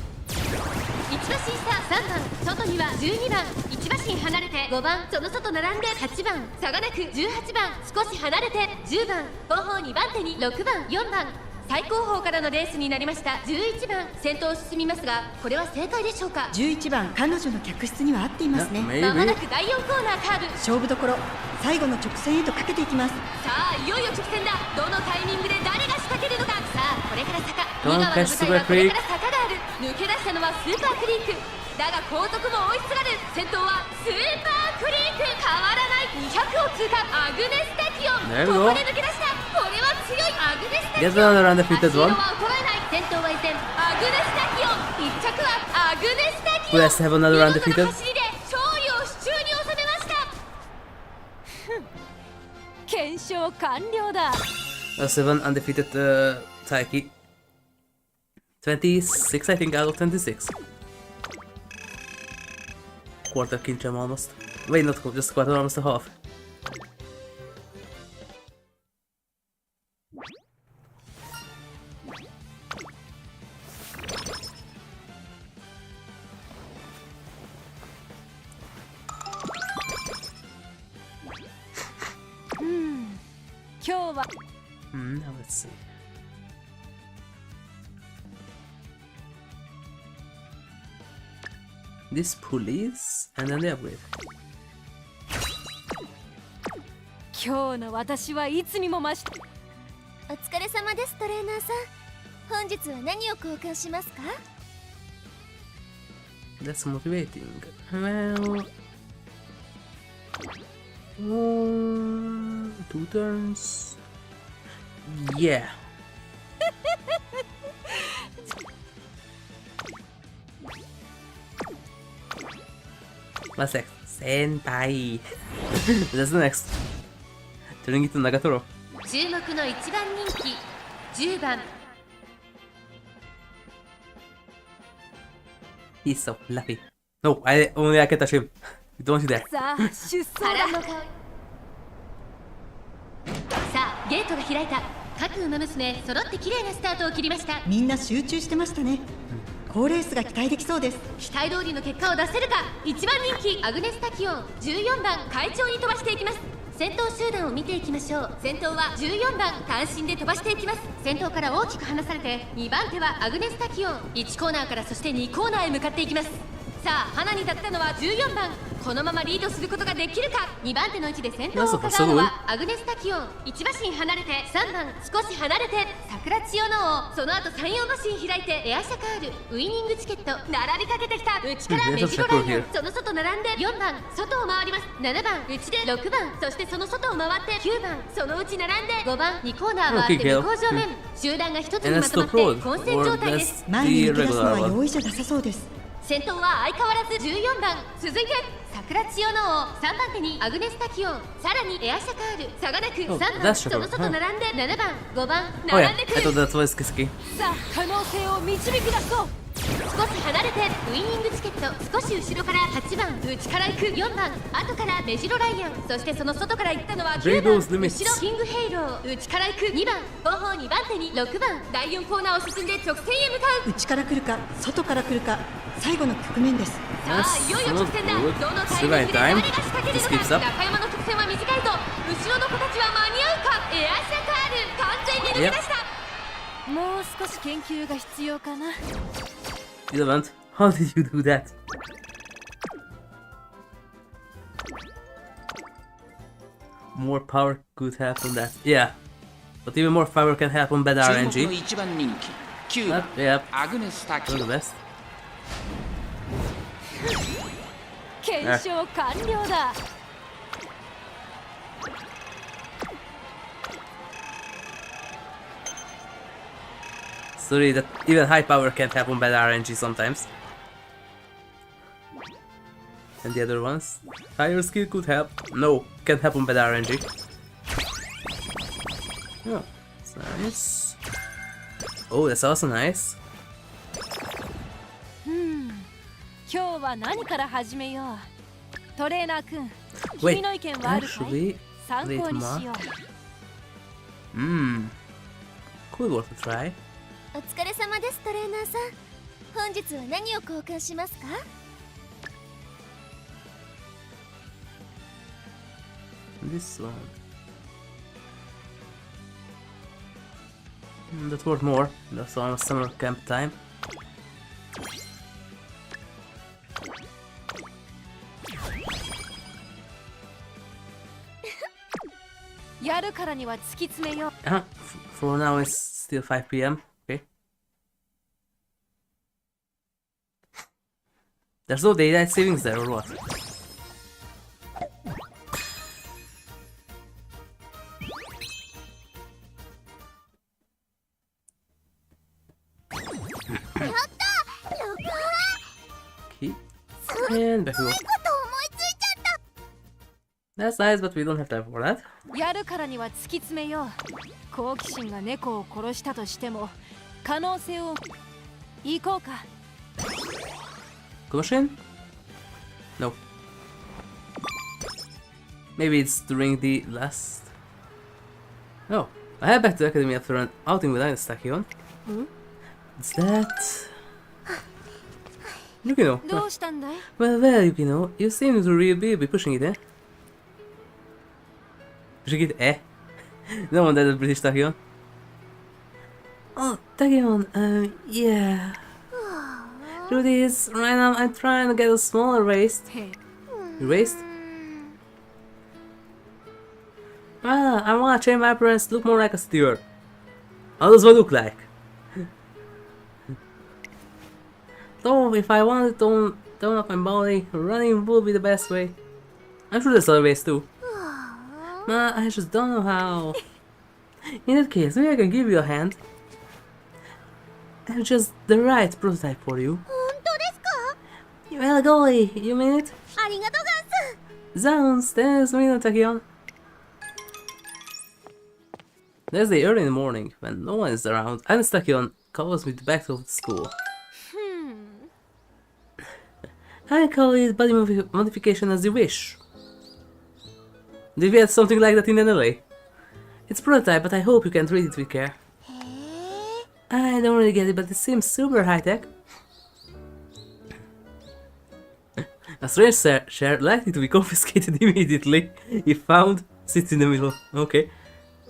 1馬身差3番外には12番1馬身離れて5番その外並んで8番差がなく18番少し離れて10番後方2番手に6番4番最高峰からのレースになりました。11番先頭を進みますが、これは正解でしょうか。
11番彼女の客室には合っていますね。
まもなく第4コーナーカーブ、
勝負どころ、最後の直線へとかけていきます。
さあいよいよ直線だ。どのタイミングで誰が仕掛けるのか。さあこれから坂、
Don't
2側の
catch
舞台はこれ
Super
から坂がある。抜け出したのはスーパークリークだが、後続も追いすがる。先頭はスーパークリーク、変わらない。200を通過。アグネスタキオン、
There we
こ
go.
こで抜け出した。これは強い。アグネスタキオン
Get another undefeated
足色
one.
は衰えない。先頭は依然アグネスタキオン。1着はアグネスタキオン。
Let's have another
見事
undefeated.
な走りで勝利を手中に収めました。
検証完了だ。
7 undefeated Taiki. 26, I think, out of 26. Quarter kinchem almost. Wait, not just quarter, almost a half. Now let's see. This pulleys and then the upgrade.
今日の私はいつにも増して。
お疲れ様ですトレーナーさん。本日は何を交換しますか？
That's motivating. Well, 2 turns. Yeah. What's next? Senpai. That's the next. Turning it to Nagatoro.
注目の1番人気10番
He's so fluffy. No, I can touch him. Don't do that.
さあ出走
波乱
だ。
の香り。さあゲートが開いた。各馬娘揃って綺麗なスタートを切りました。
みんな集中してましたね。好レースが期待できそうです。
期待通りの結果を出せるか。1番人気アグネスタキオン、14番快調に飛ばしていきます。先頭集団を見ていきましょう。先頭は14番単身で飛ばしていきます。先頭から大きく離されて、2番手はアグネスタキオン。1コーナーからそして2コーナーへ向かっていきます。さあ花に立ったのは14番。このままリードすることができるか。2番手の位置で先頭を伺うのはアグネスタキオン。1馬身離れて3番、少し離れて桜千代の王。その後3、4馬身開いてエアシャカール、ウイニングチケット並びかけてきた。内からメジロライオン、その外並んで4番、外を回ります。7番内で6番、そしてその外を回って9番、そのうち並んで5番、2コーナー回って向こう正面。集団が一つにまとまって混戦状態です。
前に抜け出すのは容易じゃなさそうです。
先頭は相変わらず14番。続いて桜千代の王、3番手にアグネスタキオン、さらにエアシャカール、差がなく3番、その外並んで7番、5番
Oh yeah,
並んでく
I
る。
thought that was Kiseki.
さあ可能性を導き出そう。
少し離れてウイニングチケット、少し後ろから8番、内から行く4番、後からメジロライアン、そしてその外から行ったのは9番、
Raiders Limits
後ろキングヘイロー、内から行く2番、後方2番手に6番、第4コーナーを進んで直線へ向かう。
内から来るか外から来るか、最後の局面です。
さあいよいよ直線だ。どのタイミングで誰が仕掛けるのか。中山の直線は短いぞ。後ろの子たちは間に合うか。エアシャカール完全に抜け出した。
もう少し研究が必要かな。
You don't. How did you do that? More power could happen that. Yeah. But even more power can happen better
注目の
RNG.
1番人気9番
Yep.
アグネスタキオ
One
ン
of the best.
検証完了だ。
Sorry that even high power can't happen better RNG sometimes. And the other ones? Higher skill could help. No, can't happen better RNG. Oh, that's nice. Oh, that's also nice.
今日は何から始めよう。トレーナー君、
Wait,
君の意見はあるかい？
actually,
参考
wait
に
more.
しよう。
Could worth a try.
お疲れ様ですトレーナーさん。本日は何を交換しますか？
This one. That's worth more. That's almost summer camp time.
やるからには突き詰めよう。
For now it's still 5 p.m. Okay. There's no daylight savings there or what? Okay. And back we go. That's nice, but we don't have time for that.
やるからには突き詰めよう。好奇心が猫を殺したとしても可能性を行こうか。
Commotion? No. Maybe it's during the last. Oh, I head back to the academy after an outing with Tachyon. What's that? Yukino.
どうしたんだい？
Well, Yukino, you seem to really be pushing it, eh? Pushing it, eh? No one that British Tachyon. Oh, Tachyon, yeah. Truth is, right now I'm trying to get a smaller waist. Waist? Ah, I wanna change my appearance to look more like a steward. How does one look like? Though, if I wanted to tone up my body, running would be the best way. I'm sure there's other ways too. I just don't know how. In that case, maybe I can give you a hand. I have just the right prototype for you. Well, golly, you mean it? Zounds, thanks, Tachyon. There's the early in the morning, when no one is around, and Tachyon calls me back to the school. I call it body modification as you wish. Did we have something like that in NLA? It's prototype, but I hope you can treat it with care. I don't really get it, but it seems super high-tech. A strange share likely to be confiscated immediately if found. Sits in the middle. Okay.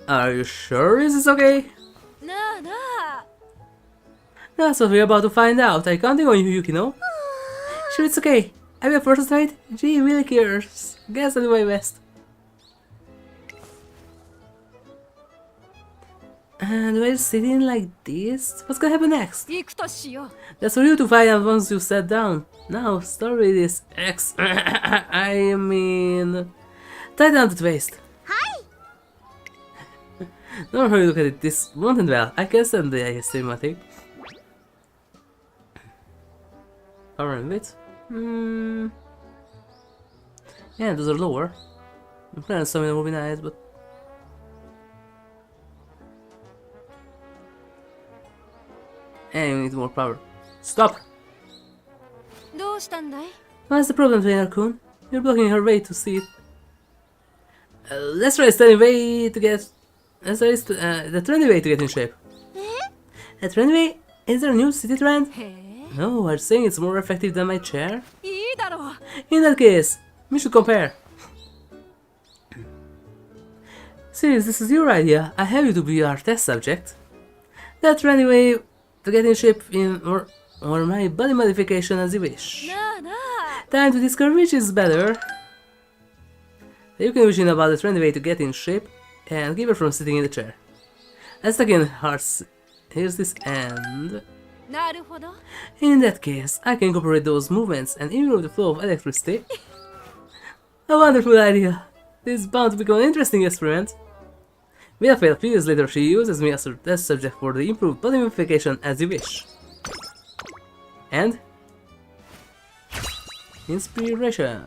Are you sure this is okay? That's what we're about to find out. I counting on you, Yukino. Sure, it's okay. I have a prototype. Gee, really cares. Guess I'll do my best. And we're sitting like this? What's gonna happen next?
行くとしよう。
That's for you to find out once you sat down. Now, start with this X. I mean... tie down to the waist. Don't hurry, look at it. This won't end well. I can stand the systematic. Power and width. Yeah, those are lower. I'm planning something would be nice, but... and we need more power. Stop!
どうしたんだい？
What's the problem, Trainer-kun? You're blocking her way to see it. Let's try a steady way to get... Let's try the trendy way to get in shape. A trendy way? Is there a new city trend? No, I'm saying it's more effective than my chair.
いいだろう。
In that case, we should compare. Since this is your idea, I have you to be our test subject. That trendy way to get in shape or my body modification as you wish.
なあなあ。
Time to discover which is better. You can vision about the trendy way to get in shape and keep her from sitting in the chair. Let's again hearts. Here's this and...
なるほど。
In that case, I can incorporate those movements and improve the flow of electricity. A wonderful idea. This is bound to become an interesting experiment. Without fail, 3 years later, she uses me as her test subject for the improved body modification as you wish. And... inspiration.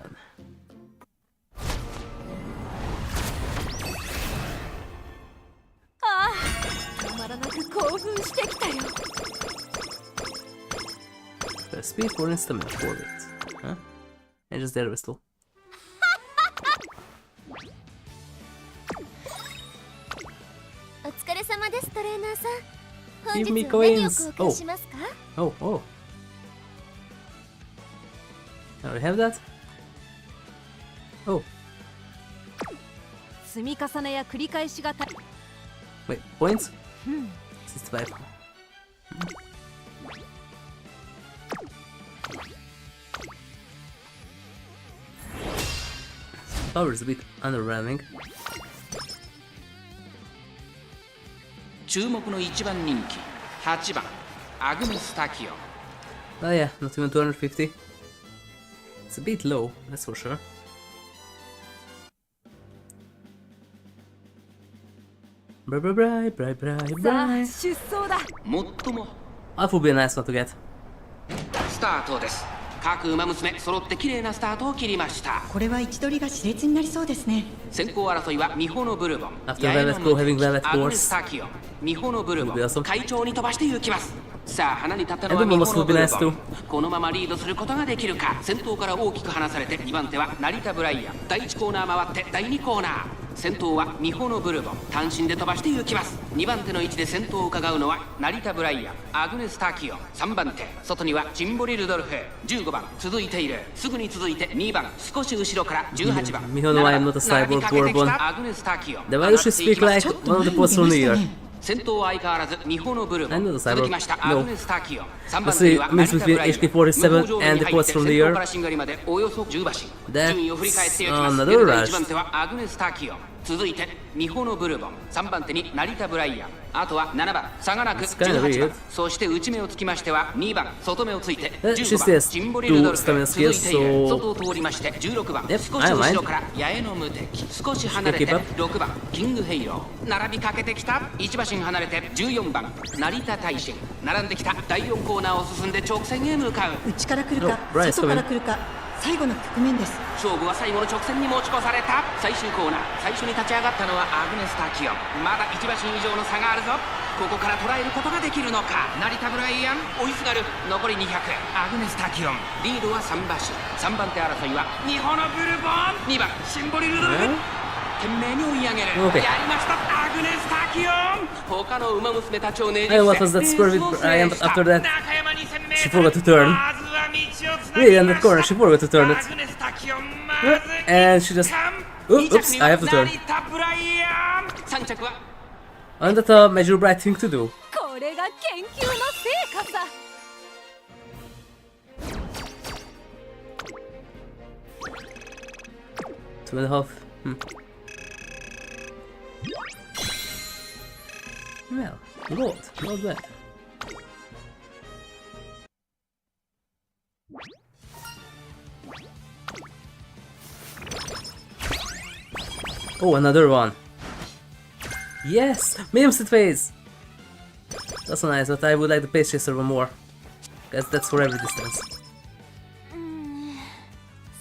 Press speed for instrument for it. Huh? And just there whistle. Give me coins! Oh, oh. I already have that? Oh.
積み重ねや繰り返しがた。
Wait, points? 65. Power is a bit underwhelming.
注目の1番人気8番アグネス・タキヨン
Oh yeah, not even 250. It's a bit low, that's for sure. Bri bri bri bri bri
さあ
bri.
出走だ。
最も
That would be a nice one to get.
スタートです。各馬娘揃って綺麗なスタートを切りました。
これは位置取りが熾烈になりそうですね。
先行争いはミホのブルボン、
After Velvet Core having Velvet
アグネ
Course.
ス・タキヨン、ミホのブルボ
Would be
ン
awesome.
会長に飛ばして行きます。さあ花に立ったのは
And
ミ
the
ホ
Momos
の
would
ブ
be
ル
nice
ボ
too.
ン。このままリードすることができるか。先頭から大きく離されて2番手は成田ブライアン。第1コーナー回って第2コーナー。先頭はミホのブルボン、単身で飛ばして行きます。2番手の位置で先頭を伺うのは成田ブライアン、アグネス・タキヨン。3番手外にはチンボリ・ルドルフ、15番続いている。すぐに続いて2番、少し後ろから18番、
ミホの I am not a
並び
cyborg
かけてき
Bourbon.
たアグネス・タキヨン。
Then why does she speak like one of the posts from the year?
先頭は相変わらずミホのブルボ
I know
ン、
the cyborg.
続きましたアグネス・タキヨン。3番
Let's
手
see,
には
mix
成田ブライアン。
between HK47 and the quotes from the
先
year.
頭からしんがりまでおよそ10馬身。
That's
順位を振り返っていきます。
another
現在
rush.
1番手はアグネス・タキヨン、続いてミホのブルボン、3番手に成田ブライアン、あとは7番差がなく
It's kind of
18
weird.
番、そして内目をつきましては2番外目をついて
She
15番
says
チンボリルドルフ、
two stamina
続い
skills,
ている。
so-
外を通りまして16番、
Yep,
少し
I don't
後
mind.
ろから八重の無敵、少し離れて
Keep up.
6番キングヘイロー、並びかけてきた。1馬身離れて14番成田大臣、並んできた。第4コーナーを進んで直線へ向かう。
内から来るか
Oh, right,
外から来るか、最後の局面です。
勝負は最後の直線に持ち越された。最終コーナー、最初に立ち上がったのはアグネス・タキヨン。まだ1馬身以上の差があるぞ。ここから捉えることができるのか。成田ブライアン追いすがる。残り200、アグネス・タキヨンリードは3馬身。3番手争いはミホのブルボン、2番シンボリルドルフ、懸命に追い上げる。
Okay.
やりましたアグネス・タキヨン。他の馬娘たちをねじ
Hey, what was that
レース
square with
を
Brian,
制
but
した。
after that,
中山2000メー
she
トル
forgot to turn.
まずは道をつなぎ
Really, in
ま
that
した。
corner, she forgot to turn it.
アグネス・タキヨン、ま
And
ず
she just...
完
Oh, oops, I have to turn.
成田ブライアン、3着は
Isn't that a major bright thing to do?
これが研究の成果さ。
2.5. Well, gold, not bad. Oh, another one. Yes! Medium set phase! That's so nice, but I would like the pace chaser one more. Guess that's for every distance.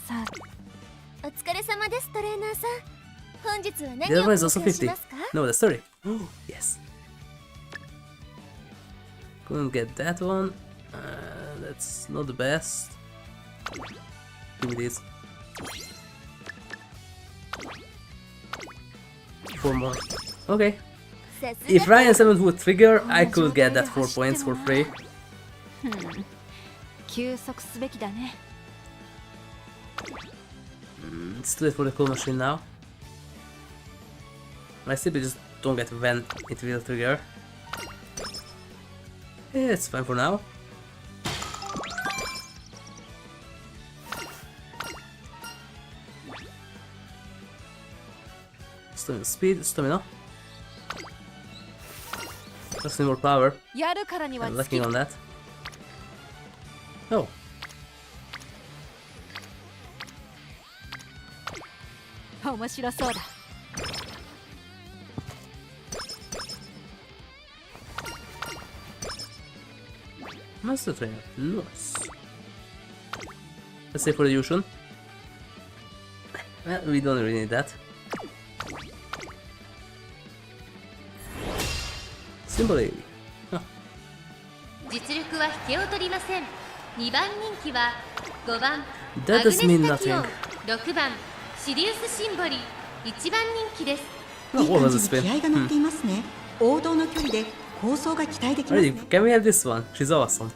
さあ
お疲れ様ですトレーナーさん。本日は
The
何
other
を
one is
交
also
換し
50.
ますか？
No, that's 30. Yes. Couldn't get that one. That's not the best. Give me this. 4 more. Okay.
さす
If
が
Ryan 7 would trigger, I could get that 4 points for free.
休息すべきだね。
It's too late for the cool machine now. I simply just don't get when it will trigger. Yeah, it's fine for now. Stamina, speed, stamina. Just need more power.
やるからには
I'm
尽き
lacking on that. Oh.
面白そうだ。
Master Trainer. Nice. Let's say for the Yushin. Well, we don't really need that. Symbol
実力は引けを取りません。2番人気は5番
That
アグ
does
ネ
mean
ス・タキヨン、
nothing.
6番シリウス・シンボリ、1番人気です。
Oh,
いい
what
感
was
じ
the
に気合
spin?
が乗っていますね。王道の距離で構想が期待できます
Alright,
ね。
can we have this one? She's awesome.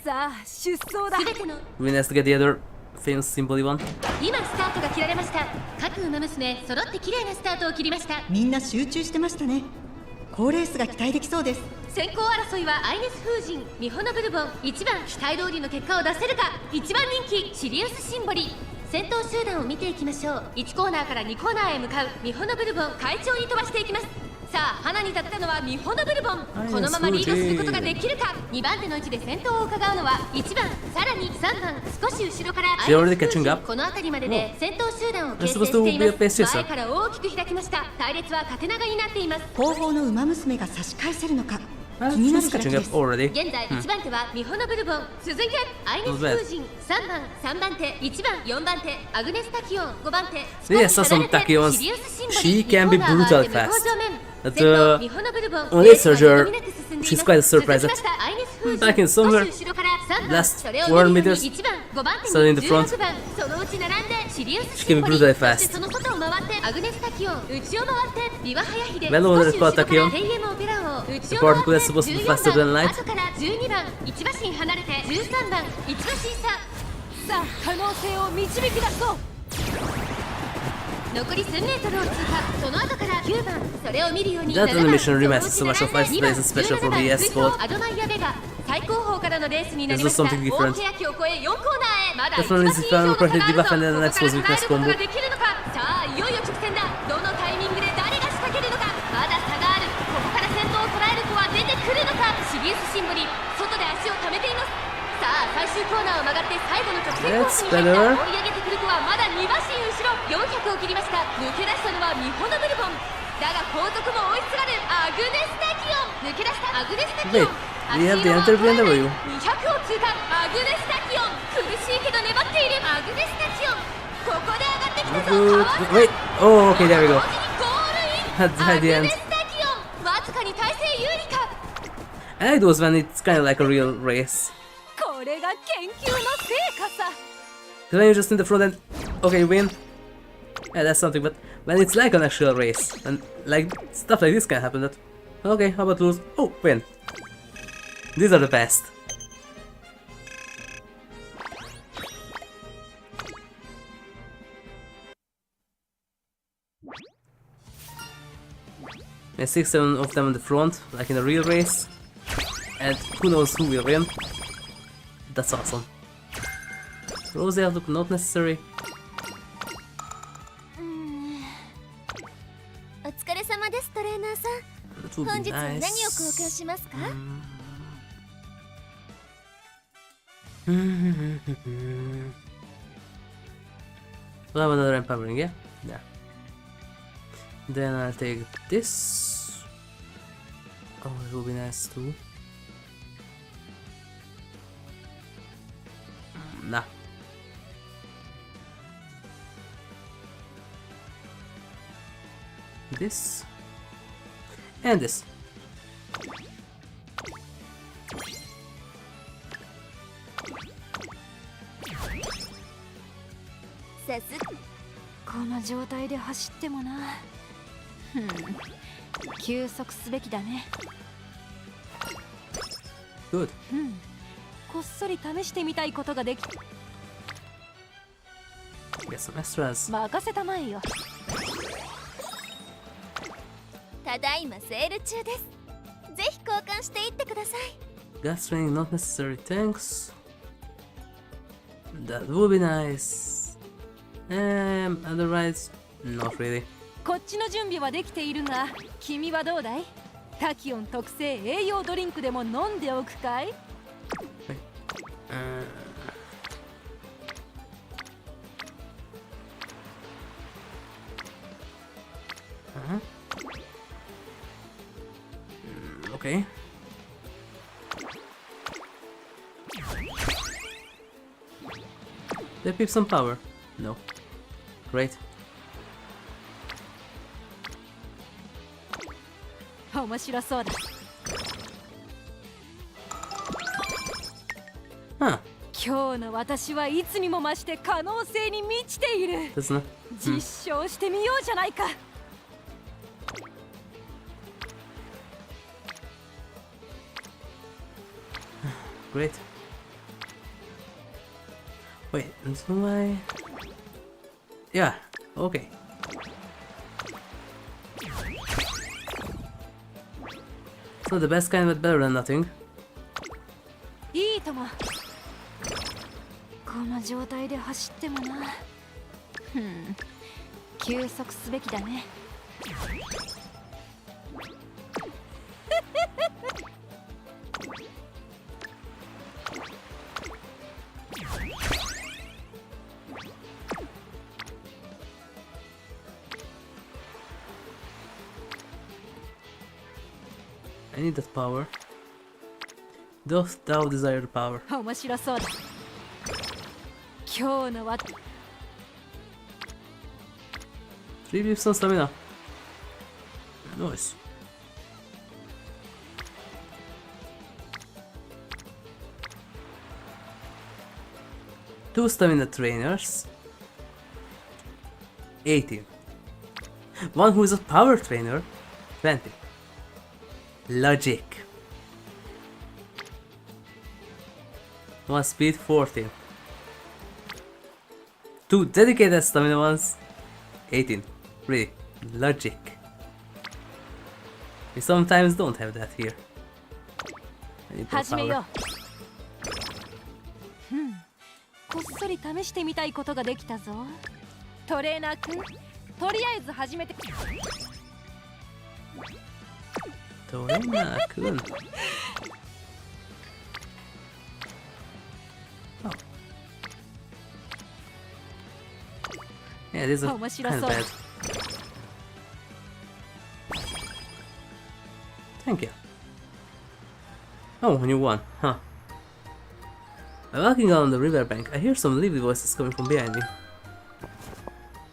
さあ出走だ。
すべての
We need to get the other famous symbol one.
今スタートが切られました。各馬娘揃って綺麗なスタートを切りました。
みんな集中してましたね。好レースが期待できそうです。
先行争いはアイネス風神、ミホノブルボン、1番期待通りの結果を出せるか。1番人気シリウスシンボリ。先頭集団を見ていきましょう。1コーナーから2コーナーへ向かうミホノブルボン、快調に飛ばしていきます。さあ花に立ったのはミホノブルボン。このままリードすることができるか。2番手の位置で先頭を伺うのは1番、さらに3番、少し後ろからアイネス風神。この辺りまでで先頭集団を形成しています。前から大きく開きました。隊列は縦長になっています。
後方の馬娘が差し返せるのか気になる開きです。
現在1番手はミホノブルボン、続いてアイネス風神、3番、3番手、1番、4番手アグネスタキオン、5番手
Yeah, saw some Tachyons. She can be brutal fast. But on this surgery, she's quite a surprise that back in somewhere, last 400 meters, starting in the front, she can be brutally fast. Well known that about Tachyon, the particle is supposed to be faster than light.
さあ可能性を導き出そう。残り1000メートルを通過。その後から9番、それを見るように
That animation reminds so much of Ice Blaze special from the ES called.
アドマイアベガ、最高峰からのレースになりました。
Is this something different?
大欅を越え4コーナーへ。まだ
Definitely if I correctly debuff and then the next was weakness combo.
できるのか。さあいよいよ直線だ。どのタイミングで誰が仕掛けるのか。まだ差がある。ここから先頭を捉える子は出てくるのか。シリウスシンボリ、外で足を溜めています。さあ最終コーナーを曲がって最後の直線コースに入った。追い上げてくる子はまだ2馬身後ろ。400を切りました。抜け出したのはミホノブルボンだが後続も追いすがるアグネスタキオン。抜け出したアグネスタキオン。
We have the enter BMW.
200を通過。アグネスタキオン、苦しいけど粘っている。アグネスタキオン、ここで上がってきたぞ。
Wait, oh, okay, there we go.
同時にゴールイン。
At
アグ
the
ネ
end.
スタキオン、わずかに体勢有利か。
I like those when it's kind of like a real race.
これが研究の成果さ。
When you're just in the front and okay, win. Yeah, that's something. But when it's like an actual race, and like stuff like this can happen. That okay, how about lose? Oh, win. These are the best. There's 6, 7 of them in the front, like in a real race, and who knows who will win. That's awesome. Rosy outlook not necessary.
お疲れ様ですトレーナーさん。
It would
本
be
日は何を
nice.
交換しますか？
We'll have another empowering, yeah? Yeah. Then I'll take this. Oh, it will be nice too. Nah. This. And this.
さす
この状態で走ってもな。休息すべきだね。
Good.
こっそり試してみたいことができ
Get some extras.
任せたまえよ。
ただいまセール中です。ぜひ交換していってください。
Gas training not necessary, thanks. That would be nice. Otherwise, not really.
こっちの準備はできているが、君はどうだい？タキオン特製栄養ドリンクでも飲んでおくかい？
Okay. They peep some power? No. Great.
面白そうだ。
Huh.
今日の私はいつにも増して可能性に満ちている。
That's not.
実証してみようじゃないか。
Great. Wait, do I? Yeah, okay. It's not the best kind, but better than nothing.
いいともこの状態で走ってもな休息すべきだね
I need that power. Doth thou desire the power?
面白そうだ今日のは
3 beefs on stamina. Nice. Two stamina trainers. 18. One who is a power trainer. 20. Logic. One speed. 14. Two dedicated stamina ones. 18. Really. Logic. We sometimes don't have that here. I need more
始め
power.
ようこっそり試してみたいことができたぞトレーナーくんとりあえず始めて
Torena-kun. Oh. Yeah, this is kind of bad. Thank you. Oh, new one, huh? While walking along the riverbank, I hear some lively voices coming from behind me.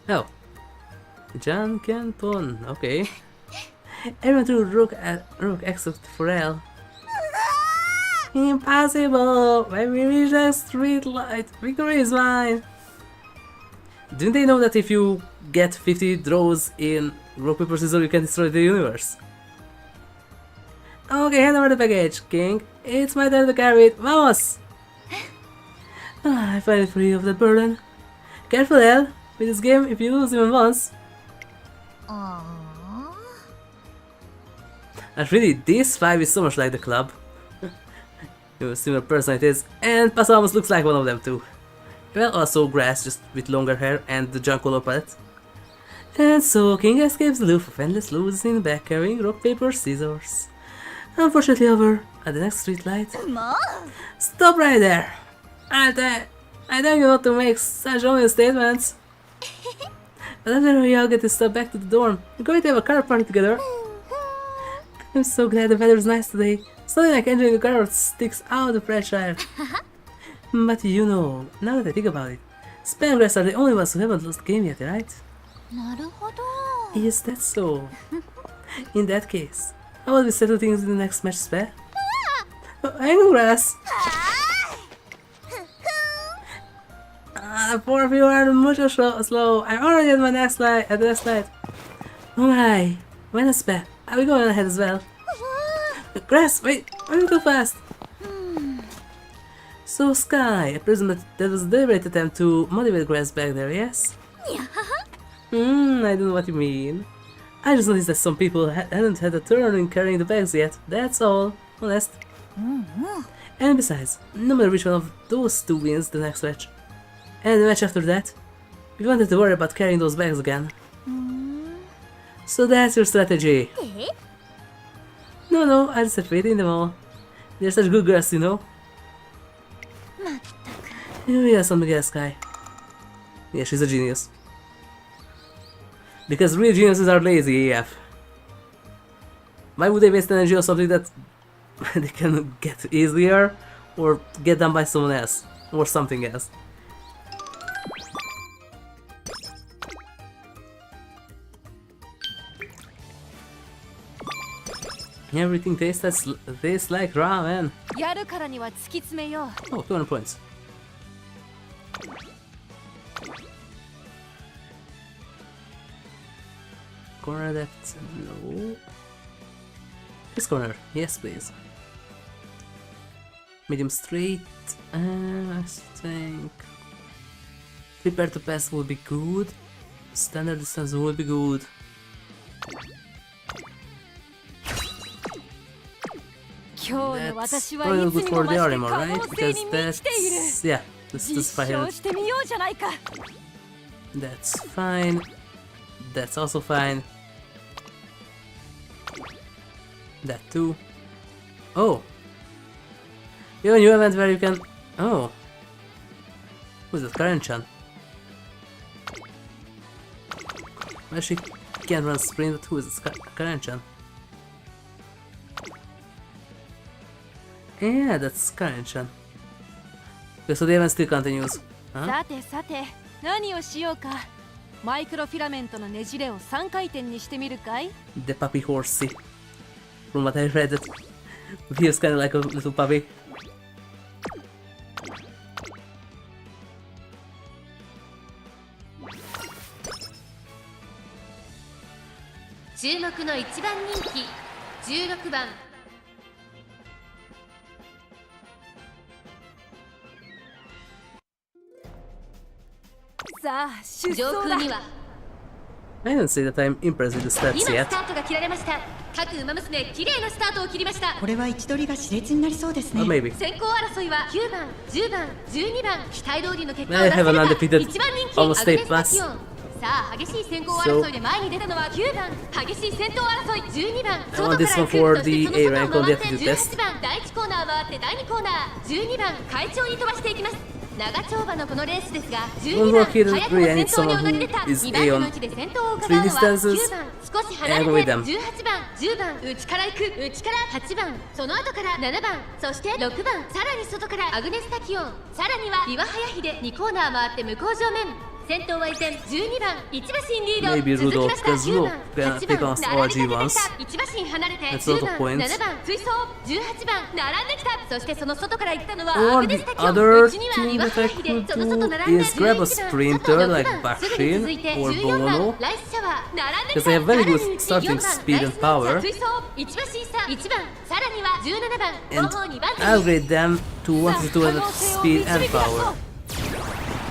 Oh. Jan Kenton, okay. Everyone threw Rook except Pharrell. Impossible! When we reach the street light, victory is mine! Didn't they know that if you get 50 draws in Rock Paper Scissors you can destroy the universe? Okay, hand over the package, King. It's my turn to carry it. Vamos! I finally free of that burden. Careful, El. With this game, if you lose even once. And really, this 5 is so much like the club. You have similar personalities, and Paso almost looks like one of them too. Well, also Grass, just with longer hair and the junk color palette. And so, King escapes the loop of endless losers in the back carrying rock, paper, scissors. Unfortunately over at the next streetlight. Stop right there! I tell you not to make such obvious statements. But after we all get to step back to the dorm, we're going to have a car party together. I'm so glad the weather's nice today. Something like enjoying a car that sticks out the fresh air. But you know, now that I think about it, Spangrass are the only ones who haven't lost the game yet, right? Is that so? In that case, how about we settle things in the next match, Spare? Hang on, Grass! The poor of you are much slow. I'm already at my next light. Oh my, when is Spare? Are we going ahead as well? Grass, wait, why are you too fast? So Sky, I presume that was a deliberate attempt to motivate Grass back there, yes? I don't know what you mean. I just noticed that some people hadn't had a turn in carrying the bags yet, that's all, honest. And besides, no matter which one of those two wins the next match, and the match after that, we wanted to worry about carrying those bags again. So that's your strategy. No, I just had faith in them all. They're such good girls, you know. Yeah, something else, Sky. Yeah, she's a genius. Because real geniuses are lazy AF. Why would they waste energy on something that they can get easier or get done by someone else or something else? Everything tastes like ramen.
やるからには突き詰めよう
Oh, 200 points. Corner left, no. This corner, yes please. Medium straight, I think. Prepare to pass would be good. Standard distance would be good. That's probably not good for the armor, right? Because that's... yeah, this is fine. That's fine. That's also fine. That too. Oh! You have a new event where you can... oh! Who's that? Karen-chan? Well, she can't run sprint, but who is this? Karen-chan? Yeah, that's Karen-chan. Okay, so the event still continues. Huh?
さてさて、何をしようか。マイクロフィラメントのねじれを3回転にしてみるかい？
The puppy horsey. From what I read, it feels kind of like a little puppy.
注目の一番人気16番。
さあ、出
上
走だ。
空には
I didn't say that I'm impressed with the stats
今
yet.
スタートが切られました。各馬娘綺麗なスタートを切りました。
これは位置取りが熾烈になりそうですね
Or maybe.
先行争いは9番、10番、12番期待通りの結果を
I
出せ
have
る
an
か
undefeated
一番人気
almost
アグネ
8 plus.
スタキオン。さあ激しい先行争いで前に出たのは9番激しい先頭争い12番
I want this one for the A rank on the aptitude test.
18番第1コーナー回って第2コーナー12番快調に飛ばしていきます長丁場のこのレースですが12番早くも先頭に躍り出た2番手の位置で先頭を伺うのは9番少し離れて18番10番内から行く内から8番その後から7番そして6番さらに外からアグネスタキオンさらには岩早秀2コーナー回って向こう正面先頭は依然12番1馬身リード
Maybe
続きました9
Rudolph
番
can
8
pick
番
us
並ん
RG
で出て
once.
きた1馬身離れて
That's a lot
10
of
番
points.
7番追走18番並んできたそしてその外から行ったのは
Or
アグネ
the
スタキオン
other
内には
thing
岩
that
原
I
秀
could
その外
do
並んで
is grab a
11番
sprinter
あと
like
6番すぐに
Bashin
続いて
or
14
Bono.
番ライスシャワー並んでき
Because
た
they have very
さら
good
に
starting
4番
speed
ライ
and
ス
power.
追走1馬身差1番さらには17番
And
後方2番手
I'll
に
grade them to 152 speed and power.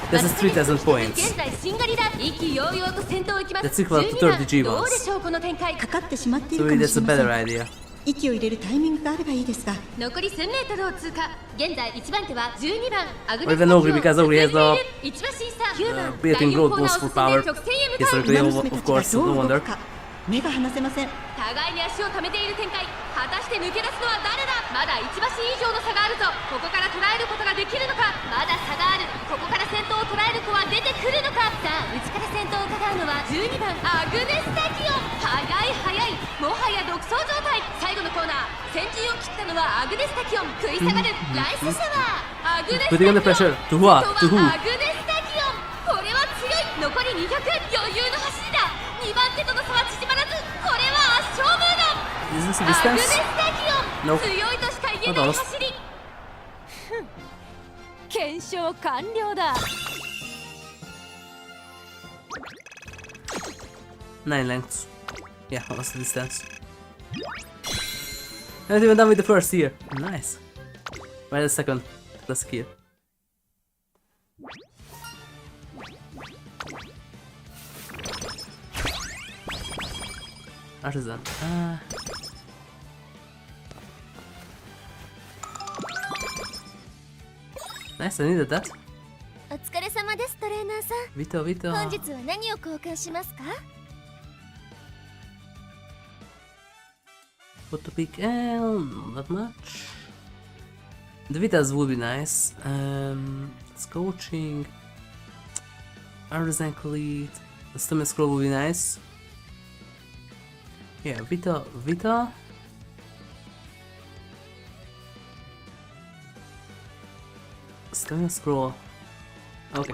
This is 3000 points.
現在しんがりだ意気揚々と先頭を行きます
That's equal to
12番
30 G
どうで
ones.
しょうこの展開
かかってしまっている
So
か
maybe
も
that's
し
a
れませ
better
ん
idea.
息を入れるタイミングがあればいいですが
残り 1000m を通過現在1番手は12番アグ
Or
ネス
even Ogre because Ogre has a
1馬身差9番
built-in
第4
growth
コーナ
boost
ーを
for
進んで
power.
直線へ向
Yes,
かう
Ogre,
馬
of
娘たちが
course,
どう
no
動
wonder.
くか目が離せません
互いに足を溜めている展開果たして抜け出すのは誰だまだ1馬身以上の差があるぞここから捉えることができるのかまだ差があるここから先頭を捉える子は出てくるのかさあ内から先頭を伺うのは12番アグネスタキオン速い速いもはや独走状態最後のコーナー先陣を切ったのはアグネスタキオン食い下がるライスシャワーアグネスタキ
Putting
オン
under pressure. To what? To
先頭
who?
はアグネスタキオンこれは強い残り200余裕の走りだ2番手との差は縮まらずこれは圧勝ムード
Is this a
アグネ
distance?
スタキオン
Nope.
強いとしか言えない走り
検証完了だ。
9 lengths. Yeah, what's the distance? Not even done with the first year. Nice. Right, the second classic year. Artisan. Nice, I needed that.
お疲れ様ですトレーナーさん
Vito, Vito.
本日は何を交換しますか
What to pick? Not much. The Vitas would be nice. Coaching. Artisan Cleat. The Stomach Scroll would be nice. Yeah, Vita. Stomach Scroll. Okay.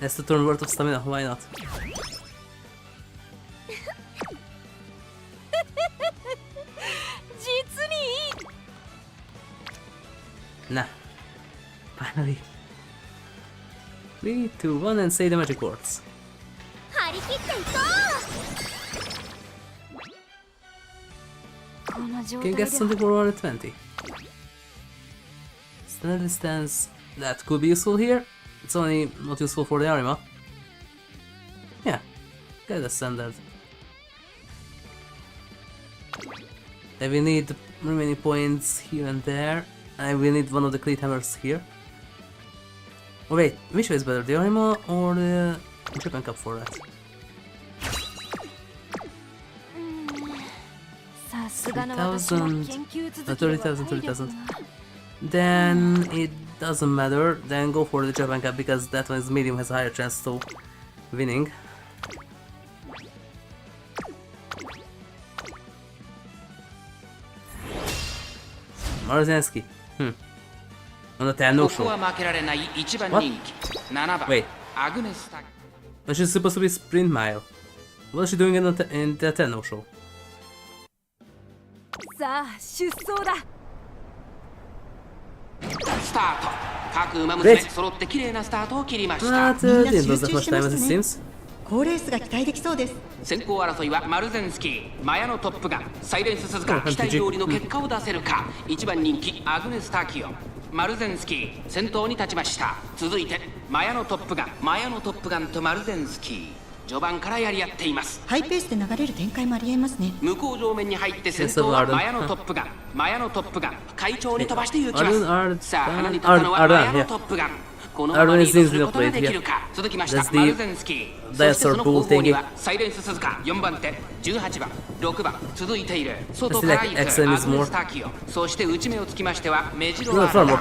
That's the turn worth of stamina, why not? Nah. Finally. 3, 2, 1 and say the magic words.
張り切っていこ
この状
Can
態
get
で
something for 120. Standard distance, that could be useful here. It's only not useful for the Arima. Yeah, get the standard. And we need remaining points here and there. And we need one of the Cleat Hammers here. Oh wait, which way is better, the Arima or the Japan Cup for that?
さすがの私も研究続きでは
30,000, 30,000. Then it doesn't matter. Then go for the Japan Cup because that one is medium, has a higher chance to winning. Marzensky. On the 10 no show. What? Wait. But she's supposed to be sprint mile. What is she doing in the 10 no show?
さあ出走だ。
スタート。各馬娘揃って綺麗なスタートを切りました。
Didn't lose that much time as it seems.
好レースが期待できそうです。
先行争いはマルゼンスキー、マヤのトップガン、サイレンス鈴鹿、期待通りの結果を出せるか。1番人気アグネス・タキオン、マルゼンスキー先頭に立ちました。続いてマヤのトップガン、マヤのトップガンとマルゼンスキー、序盤からやり合っています。
ハイペースで流れる展開もありえますね。
向こう上面に入って先頭はマヤのトップガン、マヤのトップガン、快調に飛ばして行きます。さあ、花に立ったのはマヤのトップガン。このままリードすることができるか。続きましたマルゼンスキー。そしてその後方にはサイレンス鈴鹿4番手、18番、6番続いている。外から行くアグネスタキオ。そして内目をつきましてはメジロラーダ。あと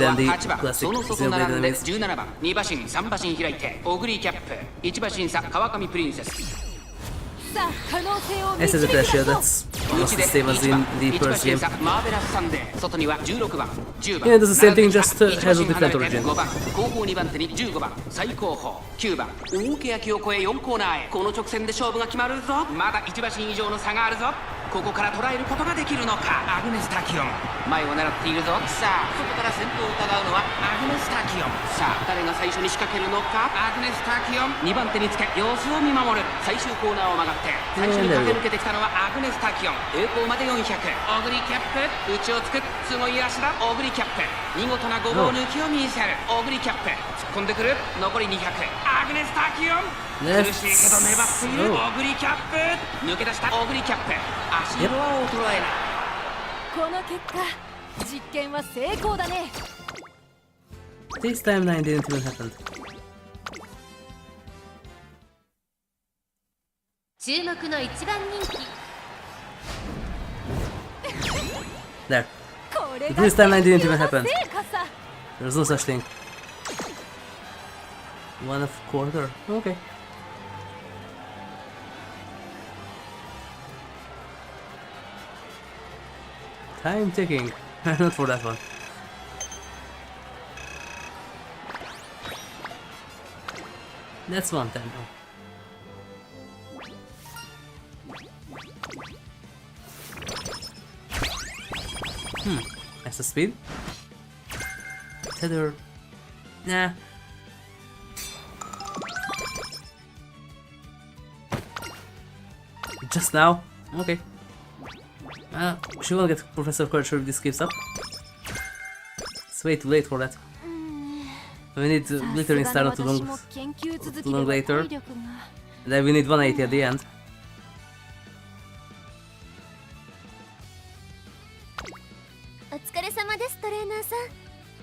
は8番、その外並んで17番、2馬身、3馬身開いてオグリーキャップ、1馬身差川上プリンセス。
As a pressure, that's almost the same as in the first game. Yeah, it does the same thing, just has a different origin.
後方2番手に15番、最後方9番、大欅を越え4コーナーへ。この直線で勝負が決まるぞ。まだ1馬身以上の差があるぞ。ここから捉えることができるのか。アグネス・タキオン前を狙っているぞ。さあそこから先頭を疑うのはアグネス・タキオン。さあ誰が最初に仕掛けるのか。アグネス・タキオン2番手につけ様子を見守る。最終コーナーを曲がって最初に駆け抜けてきたのはアグネス・タキオン。栄光まで400。オグリキャップ内をつく。すごい足だ。オグリキャップ見事なごぼう抜きを見せる。オグリキャップ突っ込んでくる。残り200。アグネス・タキオン苦しいけど粘っている。オグリキャップ抜け出した。オグリキャップ足色は衰えない。
この結果実験は成功だね。
This time 9 didn't even happen.
注目の一番人気。
There.
これ
This time 9 didn't even happen.
成果さ。
There's no such thing. 1 of quarter. Okay. Time ticking. Not for that one. That's one time though. That's the speed. Tether. Nah. Just now? Okay. She won't get Professor Culture if this keeps up. It's way too late for that. We need glittering star not too long later. Then we need 180 at the end.
お疲れ様ですトレーナーさん。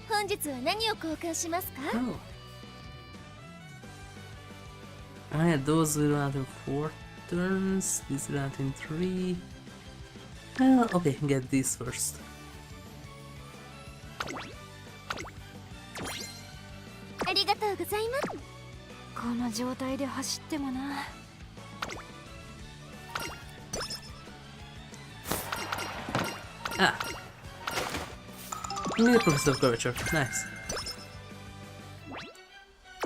本日は何を交換しますか？
Oh. Alright, those will run in 4 turns. This will run in 3. Okay, get these first.
ありがとうございます。
この状態で走ってもな。
Ah. We need a Professor of Curvature. Nice.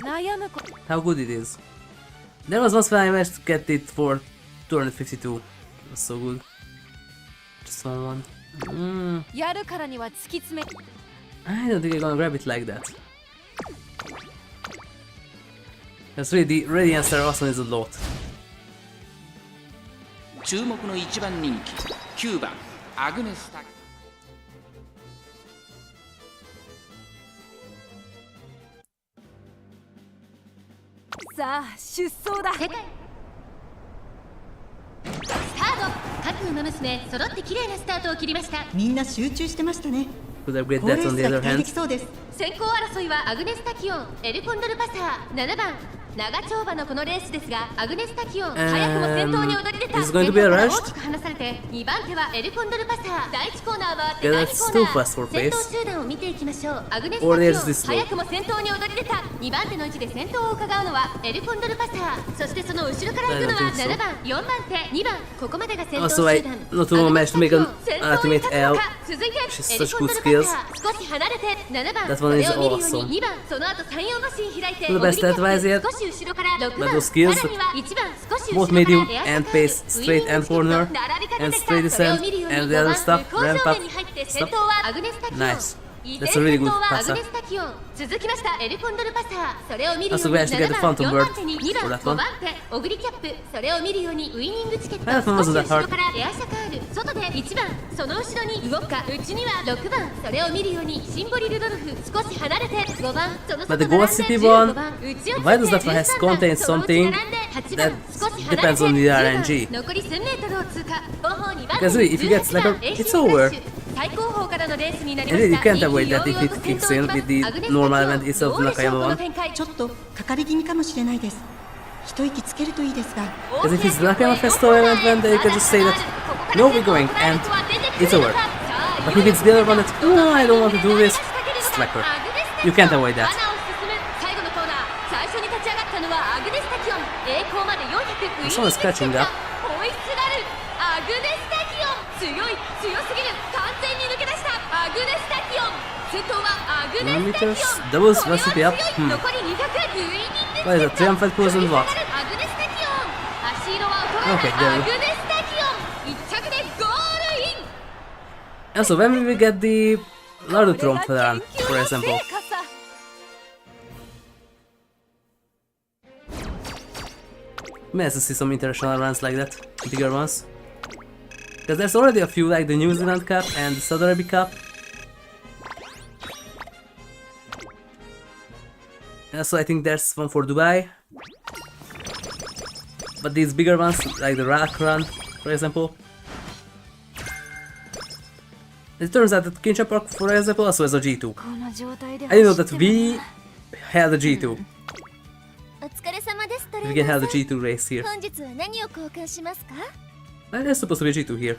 悩むこ
How good it is. There was once when I managed to get it for 252. It was so good. Just one.
やるからには突き詰め。
I don't think I'm gonna grab it like that. That's really the Radiant Star Awesome is a lot.
注目の1番人気9番アグネスタ
さあ出走だ。
世界スタート。各馬娘揃って綺麗なスタートを切りました。
みんな集中してましたね。
Could upgrade
高レ
that
ー
on
ス
the
が
other
期待で
hand.
きそうです。
先行争いはアグネス・タキオン、エルコンドルパサー、7番長丁場のこのレースですが、アグネス・タキオン早くも先頭に躍り出た。
Is it going to be a
先頭から
rush?
大きく離されて2番手はエルコンドルパサー。第1コーナーは第
Yeah,
2
that's
コー
too
ナ
fast for
ー。先
pace.
頭集団を見ていきましょう。アグネス・タキ
Or
オ
there's
ン
this slow.
早くも先頭に躍り出た。2番手の位置で先頭を伺うのはエルコンドルパサー。そしてその後ろから行くのは
I don't think so.
7番、4番手、2番。ここまでが先頭
Also, I
集団。
not to manage to make an
先頭に
ultimate
立つの
L.
か。続いて
She's
エル
such
コン
good
ドルパ
skills.
サー。少し離れて7番。
That
そ
one
れ
is
を見るよう
awesome.
に2番。その後3、4馬身開いて
The best advice yet.
少し後ろから6
But
番。
those skills,
さらには1番少し後ろ
both
から
medium
エア
and
シャカール
pace, straight and corner,
並びかけ
and
てきた。
straight
それを
descent,
見るように
and the
5
other
番
stuff,
向こう
ramp
正
up.
面に入って
Stop.
先頭はアグネス・タキオン。
Nice.
依
That's
然
a really
先
good
頭はアグ
passer.
ネス・タキオン。続きましたエルコンドルパサー。それを見るよう
Also,
に
we actually get the
7番、
Phantom
4
Bird
番手に2
for
番、
that
5
one.
番手オグリキャップ。それを見るようにウイニングチケット。
That one
少し
wasn't that
後ろ
hard.
からエアシャカール。外で1番。その後ろに動くか。内には6番。それを見るようにシンボリ・ルドルフ。少し離れて5番。その
But
外
the
並ん
Ghost
で
City
15
one,
番。内をついて
why does that one has
13番。
contained
そのうち
something
並んで8
that
番。少し離れて
depends on the
10番。
RNG?
残り1000メートルを通過。後方2番
Because really, if you get Slacker, it's over.
最高峰からのレースになり
And
ま
then
した。
you can't avoid that if it kicks in with the normal event itself,
どうでしょう
Nakayama
この
one.
展開。
ちょっとかかり気味かもしれないです。一息つけるといいですが。
Because if it's Nakayama Festival event, then you can just say that, no, we're going, and it's over. But if it's the other one that, no, I don't want to do this, Slacker. You can't avoid that.
最後のコーナー、最初に立ち上がったのはアグネス・タキオン。栄光まで400。ウィニングチケット。
Someone's catching up.
ホイッスラル。アグネス・タキオン。強い、強すぎる。完全に抜け出した。アグネス・タキオン。先頭はアグネス・タキオン。
Doubles
これは
recipe up.
強い。残り200。ウイニングチケット。
What is that? Triumphant Cruise and what?
アグネス・タキオン。足色は衰えない。
Okay, there
ア
we
グ
go.
ネス・タキオン。1着でゴールイン。
Also, when will we get the Larutron run, for example? Nice to see some international runs like that, bigger ones. Because there's already a few like the New Zealand Cup and the Saudi Arabia Cup. Also, I think there's one for Dubai. But these bigger ones, like the Rak Run, for example. It turns out that Kinshasa Park, for example, also has a G2.
この状態で
I didn't know
走
that
っても
we had a G2.
お疲れ様ですトレ
We
ー
can
ナ
have
ー
the
さん
G2 race here.
本日は何を交換しますか？
There's supposed to be a G2 here.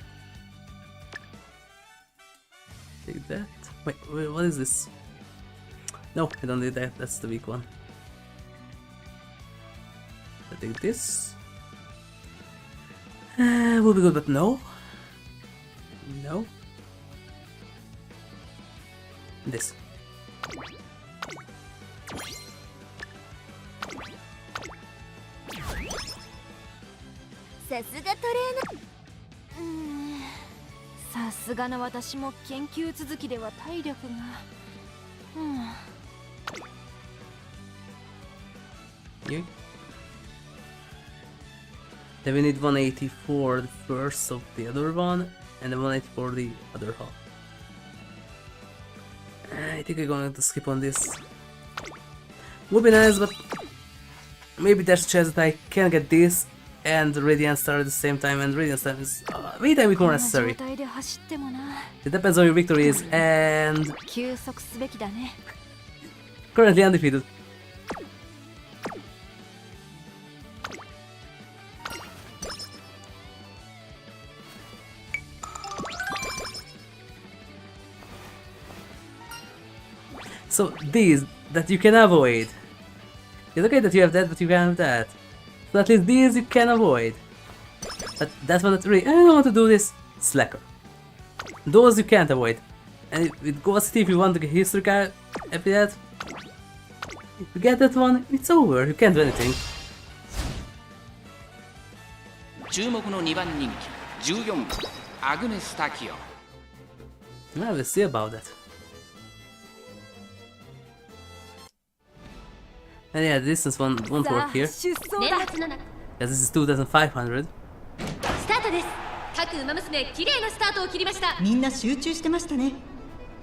Take that. Wait, what is this? No, I don't need that. That's the weak one. I take this. Will be good, but no. No. This.
さすがトレーナー。
さすがの私も研究続きでは体力が
Here. Then we need 180 for the first of the other one, and then 180 for the other half. I think I'm going to skip on this. Would be nice, but maybe there's a chance that I can get this and Radiant Star at the same time, and Radiant Star is way a bit more
こんな
necessary.
状態で走ってもな
It depends on your victories, and
休息すべきだね
currently undefeated. So these that you can avoid. It's okay that you have that, but you can have that. So at least these you can avoid. But that's one that really, I don't want to do this. Slacker. Those you can't avoid. And with Ghost City, if you want to get history card after that, if you get that one, it's over. You can't do anything.
注目の2番人気14番アグネス・タキオン。
Well, we'll see about that. And yeah, the distance one won't
さ
work
あ
here,
出走
年
だ
末の
because this is 2,500.
スタートです。各馬娘綺麗なスタートを切りました。
みんな集中してましたね。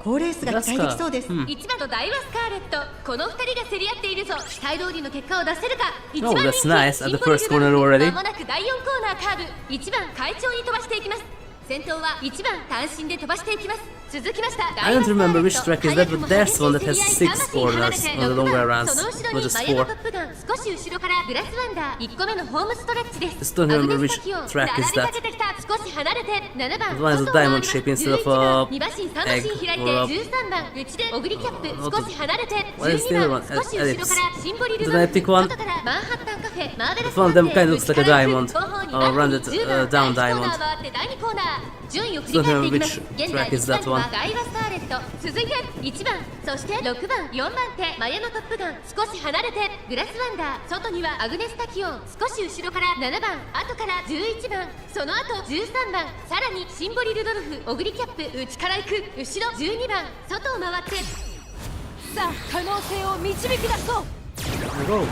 好レースが期待できそうです。
1番とダイワスカーレット、この2人が競り合っているぞ。期待通りの結果を出せるか。1番
Oh,
人
that's
気
nice.
シ
At
ン
the
ボリ
first
ルド
corner
ルフ、
already.
まもなく第4コーナーカーブ、1番快調に飛ばしていきます。先頭は1番単身で飛ばしていきます。続きました
I don't remember which track is that, but there's one that has 6 corners on the long way around.
その後ろ
Not
に
just
マヤの
4.
トップガン、少し後ろからグラスワンダー、1個目のホームストレッチです。
Just don't
アグ
remember
ネ
which
スタキオン
track is
並び
that.
かけてきた。少し離れて7番
That one has a diamond shape instead of a
2馬身3馬身開いて
egg or a-
13番内でオグリキャップ、
not
少し離れて
What is the
12
other
番
one?
少し後ろからシンボリルド
The
ルフ、
Elliptic one?
外からマンハッタンカフェ、マーベラス
One of them kind of looks like a
内から
diamond.
後方に
Or rounded
10番
down
第1コーナ
diamond.
ー回って第2コーナー、順位を振り返っていきます。
Don't remember which
現在
track is that
1番
one.
はダイワスターレット、続いて1番、そして6番4番手マヤのトップガン、少し離れてグラスワンダー、外にはアグネスタキオン、少し後ろから7番、後から11番、その後13番、さらにシンボリルドルフ、オグリキャップ、内から行く、後ろ12番、外を回って、さあ可能性を導き出そう。
Go.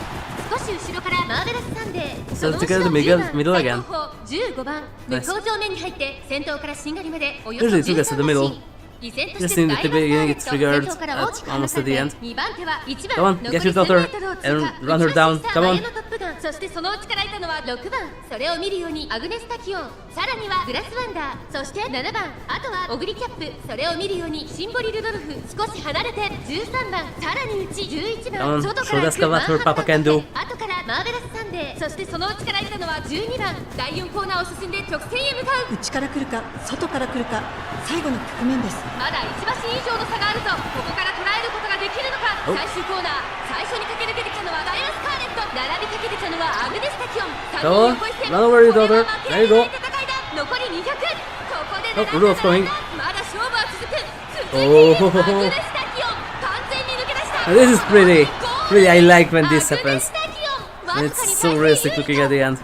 少し後ろからマーベラスサンデー、
So
その
to
後
get
ろ
the
10
middle
番、
again.
最後方15番、向
Nice.
こう上面に入って先頭からしんがりまでおよそ
Usually it took us to the
13
middle.
馬身。依然と
Just
して
in
ダ
the
イワス
beginning
タ
it's
ーレッ
triggered
ト、先頭から
at
大きく
almost
離
at
され
the
て
end.
2番手は1
Come
番
on,
残
get
り
your daughter
1000m を通
and
過、
run her
内側
down.
にした
Come
マ
on.
ヤのトップガン、そしてその内からいたのは6番、それを見るようにアグネスタキオン、さらにはグラスワンダー、そして7番、あとはオグリキャップ、それを見るようにシンボリルドルフ、少し離れて13番、さらに内11
Come
番、
on,
外か
show
ら
us what her papa can do.
後からマーベラスサンデー、そしてその内からいたのは12番、第4コーナーを進んで直線へ向かう。
内から来るか外から来るか、最後の局面です。
まだ1馬身以上の差があるぞ。ここから捉えることができるのか。
お
最終コーナー、最初に駆け抜けてきたのはダイワスカーレット、並びかけてきたのはアグネスタキオン、3
Go on,
人横一線、
run over your
これ
daughter.
は負け
There you
られ
go.
ない戦いだ。残り200、ここで
Oh,
並ん
Rudolph's
だ
going.
まだ勝負は続く。続いている
Oh,
アグネスタキオン、完全に抜け出した。
This is pretty.
ゴール
Really, I like when this
アグネ
happens.
スタキオン、わ
And
ずか
it's
に
so
大
realistic
勢
looking at the end.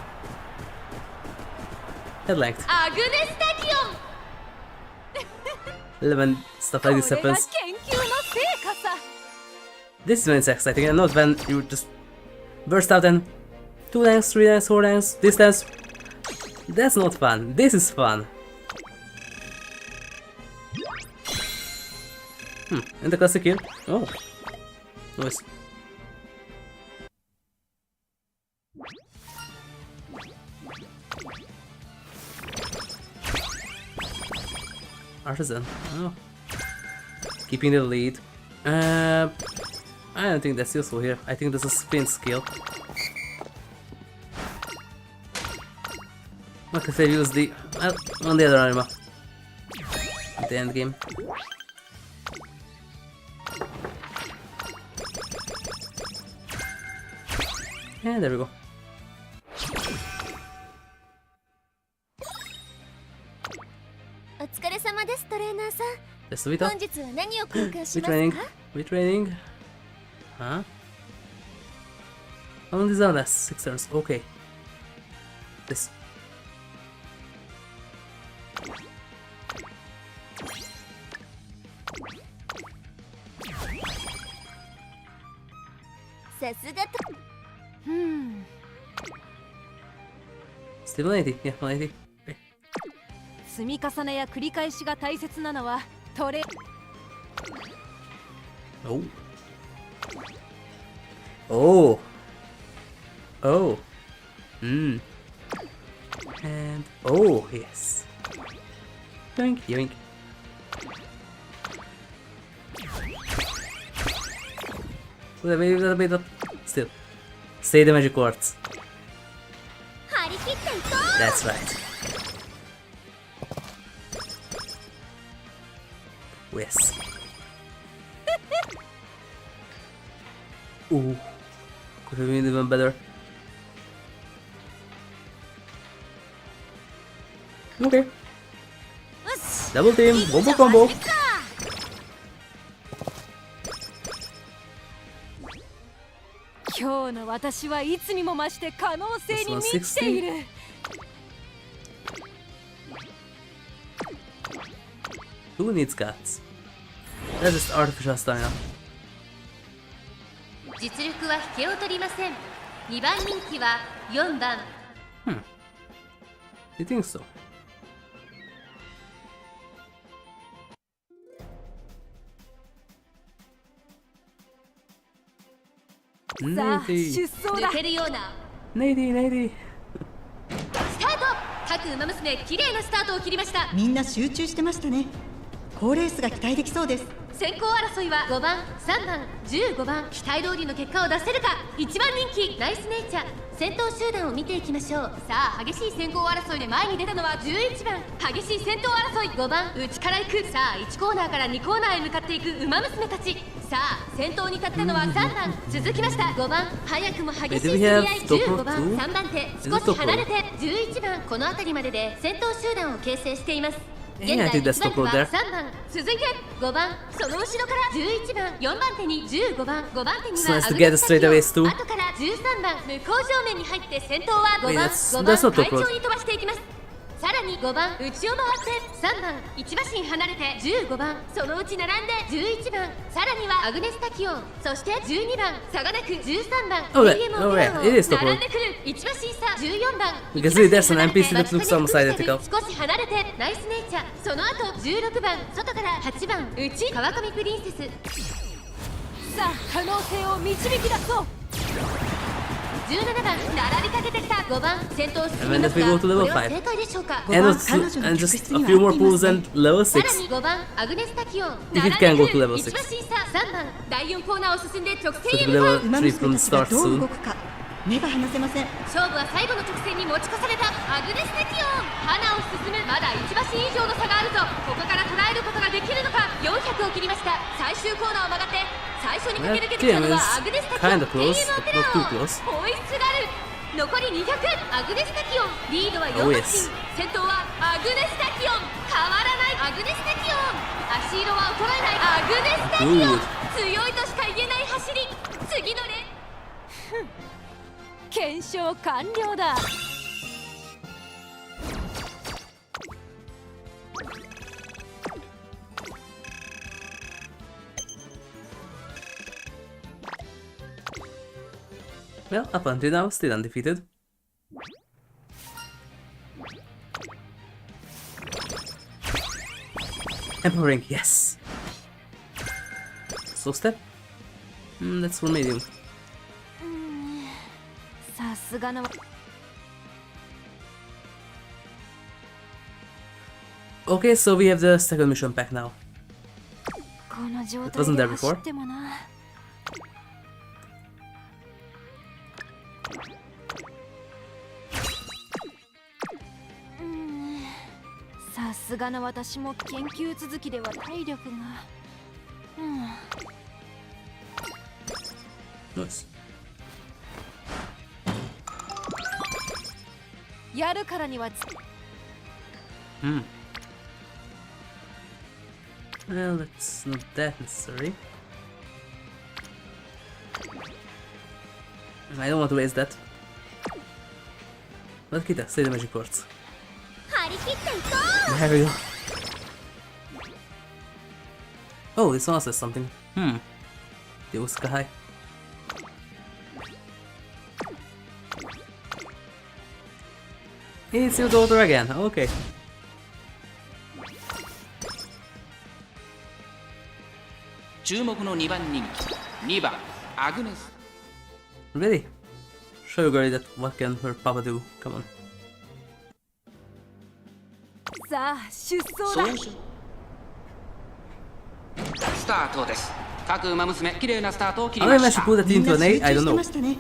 Head length.
アグネスタキオン。
When stuff like this
これが
happens.
研究の成果さ。
This is when it's exciting, and not when you just burst out and 2 lengths, 3 lengths, 4 lengths, distance. That's not fun. This is fun. And the classic here. Oh. Nice. Artisan. Oh. Keeping the lead. I don't think that's useful here. I think there's a spin skill. What if I use the on the other armor at the end game? And there we go.
お疲れ様ですトレーナーさん。
Just Vita.
本日は何を交換します
Retraining.
か？
Retraining. Huh? Only the last 6 turns. Okay. This. Still 180. Yeah, 180. Okay.
積み重ねや繰り返しが大切なのはトレ
Oh. Oh. Oh. And oh yes. Yoink, yoink. Wait. Still. Stay the magic quartz.
張り切っていこ
That's right. Yes. Ooh. Could have been even better. Okay.
う。よし。
Double team. Combo combo.
今日の私はいつにも増して可能性に満ちている。
Who needs guts? That's just artificial stamina.
実力は引けを取りません。2番人気は4番。
You think so?
さあ出
90
走だ
抜けるような
90
スタート。各馬娘綺麗なスタートを切りました。
みんな集中してましたね。好レースが期待できそうです。
先行争いは5番、3番、15番、期待通りの結果を出せるか。1番人気ナイスネイチャー。先頭集団を見ていきましょう。さあ激しい先行争いで前に出たのは11番。激しい先頭争い5番、内から行く。さあ1コーナーから2コーナーへ向かっていく馬娘たち。さあ先頭に立ったのは3番。続きました5番。早くも激しい競り合い。15番、3番手少し離れて11番。この辺りまでで先頭集団を形成しています。現在1番手は3番、続いて5番、その後ろから11番、4番手に15番、5番手にはアグネスタキオン、後から13番、向こう正面に入って先頭は5番、快調に飛ばしていきます。さらに5番、内を回って3番、1馬身離れて15番、そのうち並んで11番、さらにはアグネスタキオン、そして12番、差がなく13番、AM を並んでくる1馬身差14番、
Because really there's an NPC that looks almost identical.
少し離れてナイスネイチャー。その後16番、外から8番、内川上プリンセス。
さあ可能性を導き出そう。
17番、並びかけてきた5番、先頭進
And
み
then
ま
if
す
we
が
go to
こ
level
れは
5.
正解でしょうか。
And just a few more pools and level
さら
6.
に5番、アグネスタキオン
If it can go to level
1
6.
馬身差3番、第4コーナーを進んで直
So
線へ
the
向か
level
う。
馬
3
娘
from
たちが
start
どう
soon.
動くか目が離せません。
勝負は最後の直線に持ち越されたアグネスタキオン。花を進む。まだ1馬身以上の差があるぞ。ここから捉えることができるのか。400を切りました。最終コーナーを曲がって最初に駆け抜けてきたのはアグネスタキオン。
Kinda close,
AM オペ
but
ラ
not too
王
close.
ホイッスラル。残り200、アグネスタキオン。リードは4
Oh,
馬
yes.
身。先頭はアグネスタキオン。変わらないアグネスタキオン。足色は衰えないアグネスタキオン。強いとしか言えない走り。次のレ
検証完了だ。
Well, up until now, still undefeated. Empowering, yes. So step. That's for medium.
さすがの
Okay, so we have the second mission pack now.
この状
It wasn't
態
there
で
before.
走ってもな。さすがの私も研究続きでは体力が。
Nice.
やるからには
Well, that's not that necessary. I don't want to waste that. But Kita, say the magic words.
張り切っていこ
There we go. Oh, this one says something. The Oscar High. It's your daughter again. Okay.
注目の2番人気2番アグネス。
Ready? Show your girl that what can her papa do. Come on.
さあ出走だ。
スタートです。各馬娘綺麗なスタートを切り
I
ま
don't know if I
し
should
た。
put that
みん
into
な
an
集
A. I
中
don't
して
know.
ましたね。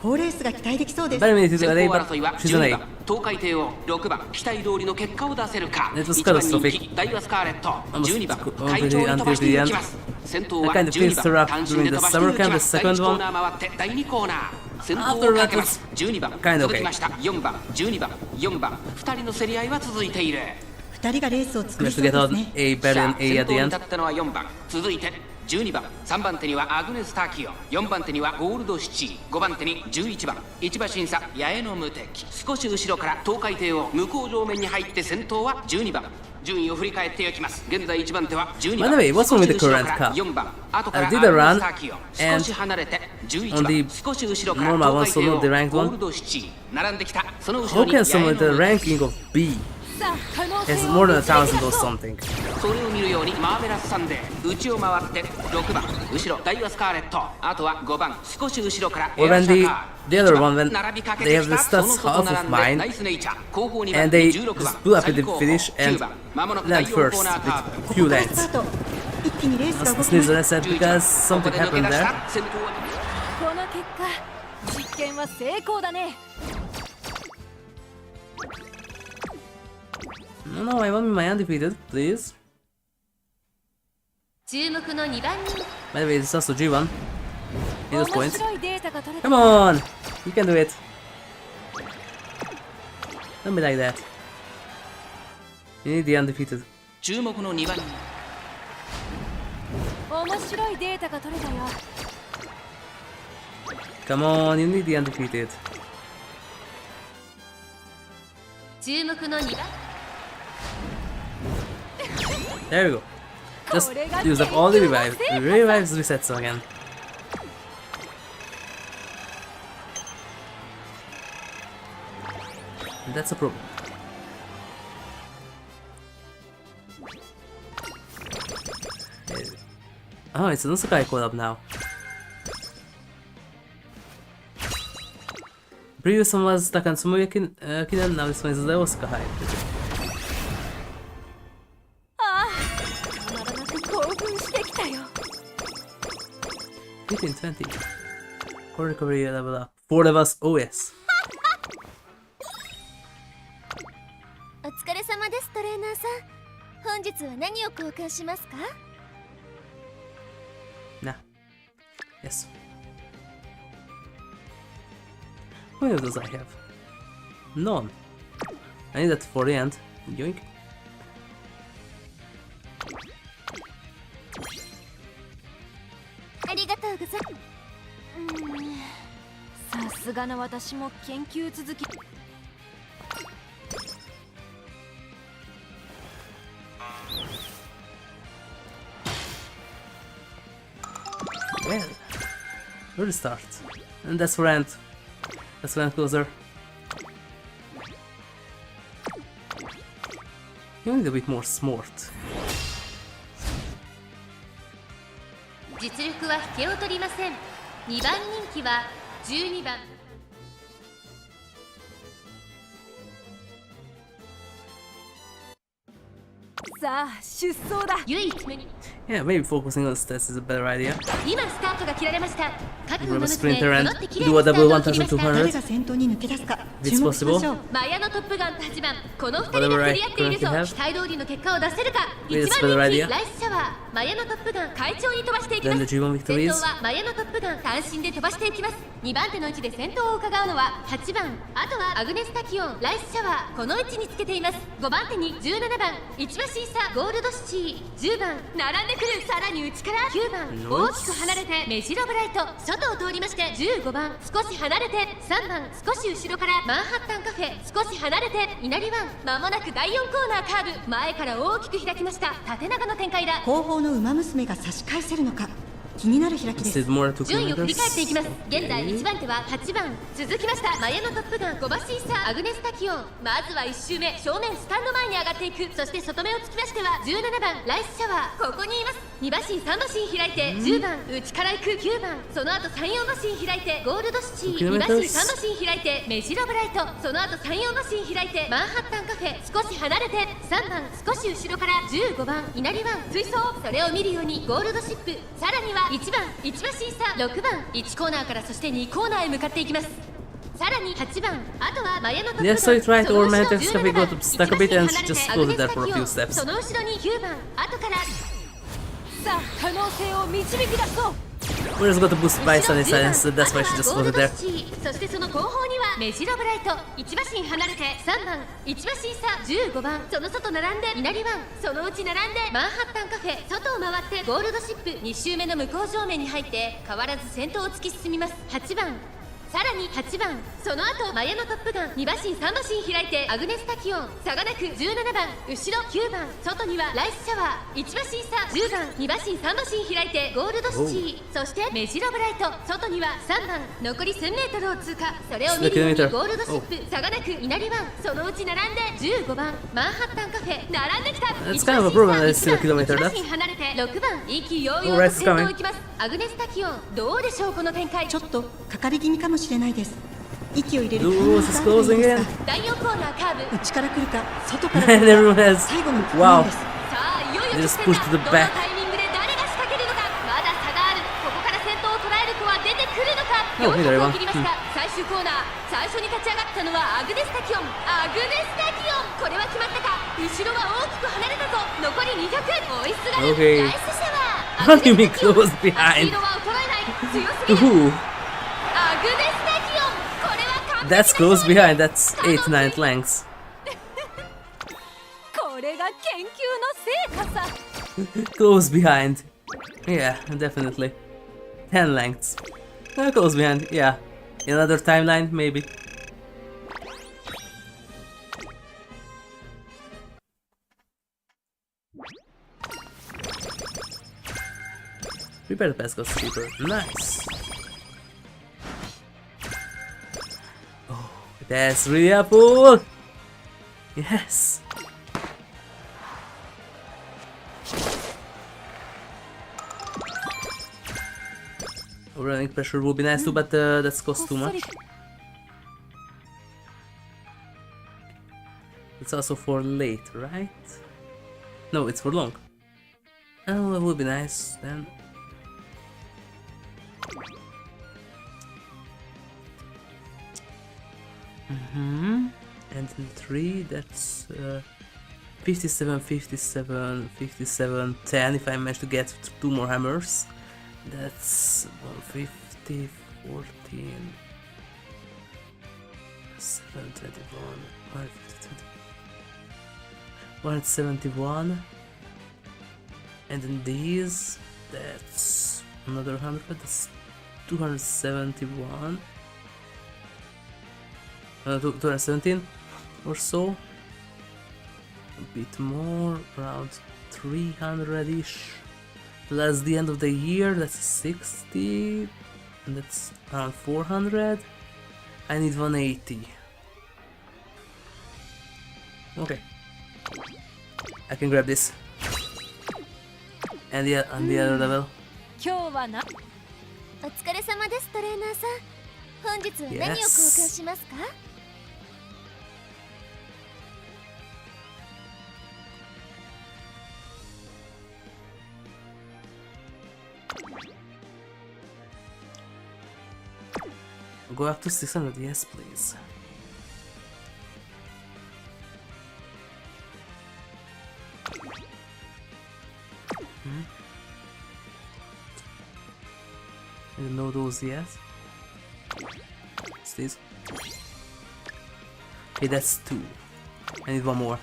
好レースが期待できそうです。
But I mean, it is
先
an A,
行
but
争いは
she's an
12
A.
番東海帝王6番期待通りの結果を出せるか。
It was
1番人
catastrophic.
気ダイワスカーレット
Almost
12番
until
会長に飛ばしていきます。先頭は
I kind of
12
pissed her
番
up
単身
during
で
the
飛ばして
summer
いき
camp,
ま
the
す。第
second
1コー
one.
ナー回って第2コーナー先頭
After
をか
that
けます。12番
kind of
続
okay.
きました4番12番4番2人の競り合いは続いている。
2人がレースを作
We
り
have
そ
to
う
get
です
out
ね。
A
さ
better
あ
than A
先
at
頭
the
に
end.
立ったのは4番続いて12番3番手にはアグネスタキオン4番手にはゴールドシチー5番手に11番1馬審査八重の無敵。少し後ろから東海帝王向こう上面に入って先頭は12番。順位を振り返っていきます。現在1番手は12
By
番
the way, what's wrong with the
少し後ろ
current
から
car?
4番後から
I
ア
did
グ
a
ネ
run
スタキオン
and
少し離れて11
on the
番少し後ろから
normal one,
東海帝
so
王
not the ranked
ゴ
one.
ールドシチー並んできた。その後ろ
How
に
can
八重
someone
の
with the
無敵。
ranking of B It's more than 1,000 or something.
それを見るようにマーベラスサンデー内を回って6番後ろダイワスカーレットあとは5番少し後ろから
Or
エア
when
シャカ
the
ー
other
1
one,
番
when
並びかけ
they
て
have
き
the
たその
stats
外
half
並
of
んで
mine,
ナイスネイチャー後方2番
and they
16
just
番
blew up
最
at the
後方
finish
9
and
番まもなく
land
第4
first
コーナーカーブ
with few
スタ
lanes.
ート。一気にレースが動
That's
き
the
ます
sneeze that I said
11
because
ここ
something
で抜け
happened
出し
there.
た先頭は
この結果実験は成功だね。
No, I want my undefeated, please.
注目の2番人
By the way, this is also G1. Need
面
those points.
白いデータが取れた。
Come on! You can do it. Don't be like that. You need the undefeated.
注目の2番人
面白いデータが取れたよ。
Come on, you need the undefeated.
注目の2番
There we go. Just use up all the revives. Revives resets again. That's a problem. Oh, it's an Usakai collab now. Previous one was Tachyon Kinen, now this one is the Usakai.
ああ、たまらなく興奮してきたよ。
1520. Core recovery level up. 4 levels. Oh yes.
お疲れ様です、トレーナーさん。本日は何を交換しますか？
Nah. Yes. How many of those I have? None. I need that for the end. Yoink.
ありがとうございます。
さすがの私も研究続き。
Well, we'll start. And that's for end. That's for end closer. You need a bit more smart.
実力は引けを取りません。2番人気は12番
さあ出走だ。
唯一無二
Yeah, maybe focusing on stats is a better idea.
今スタートが切られました。各
Grab
馬
a
娘
sprinter
揃
and
って綺麗
do
な
a
スター
double
トを切りました。
1200.
誰が先頭に抜け出すか
It's
注目しましょう。
マヤのトップガンと8番この2人が競り合っているぞ。
Whatever I
期待通りの結果を出せるか。
Wait,
1
it's a better
番人
idea.
気ライスシャワーマヤのトップガン快調に飛ばしていきま
Then
す。
the G1
先頭
victories.
はマヤのトップガン単身で飛ばしていきます。2番手の位置で先頭を伺うのは8番あとはアグネスタキオンライスシャワーこの位置につけています。5番手に17番1馬シーサゴールドシチー10番並んでくるさらに内から9番大きく離れてメジロブライト外を通りまして15番少し離れて3番少し後ろからマンハッタンカフェ少し離れて稲荷湾まもなく第4コーナーカーブ前から大きく開きました。縦長の展開だ。
後方の馬娘が差し返せるのか気になる開きで
This
す。
is more to
順位を振り返っていきます。
kilometers.
現在1番手は8番続きましたマヤのトップガン5馬シーサーアグネスタキオンまずは1周目正面スタンド前に上がっていく。そして外目をつきましては17番ライスシャワーここにいます。2馬身3馬身開いて10番内から行く9番その後3、4馬身開いてゴールドシチー2馬身3馬身開いてメジロブライトその後3、4馬身開いてマンハッタンカフェ少し離れて3番少し後ろから15番稲荷湾追走それを見るようにゴールドシップさらには1番1馬審査6番1コーナーからそして2コーナーへ向かっていきます。さらに8番あとはマヤのトップガン
Yes, so it right
その後ろ
or Mantis Cafe
17番
got stuck a bit and
1馬身
just
離れ
floated
て
there for a
アグ
few
ネスタキオン
steps.
その後ろに9番後から
さあ可能性を導き出そう。
We just got to boost by Sunny Silence, so that's why she just
ゴール
floated
ド
there.
シティそしてその後方にはメジロブライト1馬身離れて3番1馬身差15番その外並んで稲荷湾そのうち並んでマンハッタンカフェ外を回ってゴールドシップ2周目の向こう上面に入って変わらず先頭を突き進みます。8番さらに8番その後マヤのトップガン2馬身3馬身開いてアグネスタキオン差がなく17番後ろ9番外にはライスシャワー1馬身差10番2馬身3馬身開いてゴールドシティそしてメジロブライト外には3番残り 1000m を通過それを見るようにゴールドシップ差がなく稲荷湾そのうち並んで15番マンハッタンカフェ並んできた
It's kind of a problem that it's still a kilometer
1
left.
馬身離れて6番意気揚々と先頭行きますアグネスタキオンどうでしょうこの展開
ちょっとかかり気味かもしれないです。息を入れる
Ooh, this is closing in.
第4コーナーカーブ
内から来るか外から来
And
る
everyone
か
has.
最後の確
Wow.
認です。
さあいよいよ
They
直
just
線
pushed
だ
to
ど
the
の
back.
タイミングで誰が仕掛けるのかまだ差があるここから先頭を捉える子は出てくるのか
Oh, hey there,
400 を
everyone.
切りました最終コーナー最初に立ち上がったのはアグネスタキオンアグネスタキオンこれは決まったか後ろは大きく離れたぞ残り200追いすがる
Okay.
ライスシャワー
What do you mean close
ス
behind?
ピードは衰えない強すぎる
Ooh,
アグネスタキオンこれは完璧
that's close behind. That's 8-9 lengths.
これが研究の成果さ
Close behind. Yeah, definitely. 10 lengths. Close behind, yeah. In another timeline, maybe. Prepare the pass, Ghost Keeper. Nice. Oh, that's really a pull. Yes. Running pressure will be nice too, but that's cost too much. It's also for late, right? No, it's for long. Oh, it would be nice then. And in 3, that's 57, 57, 57, 10 if I manage to get 2 more hammers. That's 150, 14, 721, 150, 171. And in these, that's another 100, that's 271. 217 or so. A bit more, around 300-ish. Plus the end of the year, that's 60, and that's around 400. I need 180. Okay. I can grab this. And the other level.
今日はな
お疲れ様ですトレーナーさん本日は何を交換しますか
Go up to 600, yes please. I don't know those yet. What's this? Okay, that's 2. I need one more.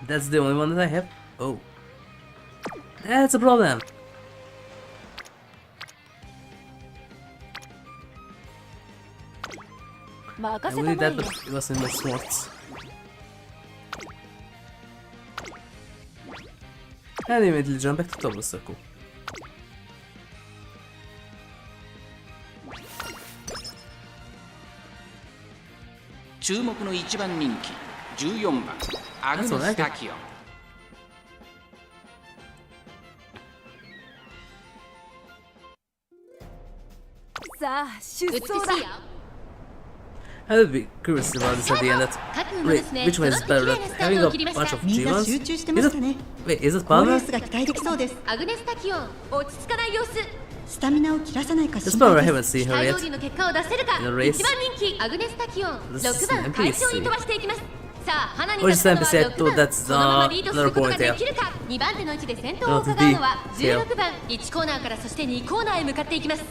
That's the only one that I have? Oh. That's a problem! I
任せ
will
た
need
ま
that,
え
but
よ
it was in my swords. And immediately jump back to top of the circle.
注目の1番人気14番アグネスタキオン
さあ出
美しい
走だ
よ
I would be curious about this at the end. That,
覚悟
wait,
ですね
which one is
その
better?
綺麗なス
That
ター
having
ト
a
を切りまし
bunch
た
of
みんな
G1s?
集中してま
Is
した
it,
ね。
wait, is it
好レー
Palmer?
スが期待できそうです。
アグネスタキオン落ち着かない様子
スタミナを切らさないか
This
心
Palmer I
配
haven't
です。
seen
期
her
待
yet.
通りの結果を出せるか
In the
1
race.
番人気アグネスタキオン
This is
6番
an
快調に
NPC.
飛ばしていきますさあ花に
Or
立
is
った
it
のは
NPC?
6番
That's
そのままリードすることができるか2番手の位置で先頭を伺うのは
Not the
16番1コーナーからそして2コーナーへ向かっていきます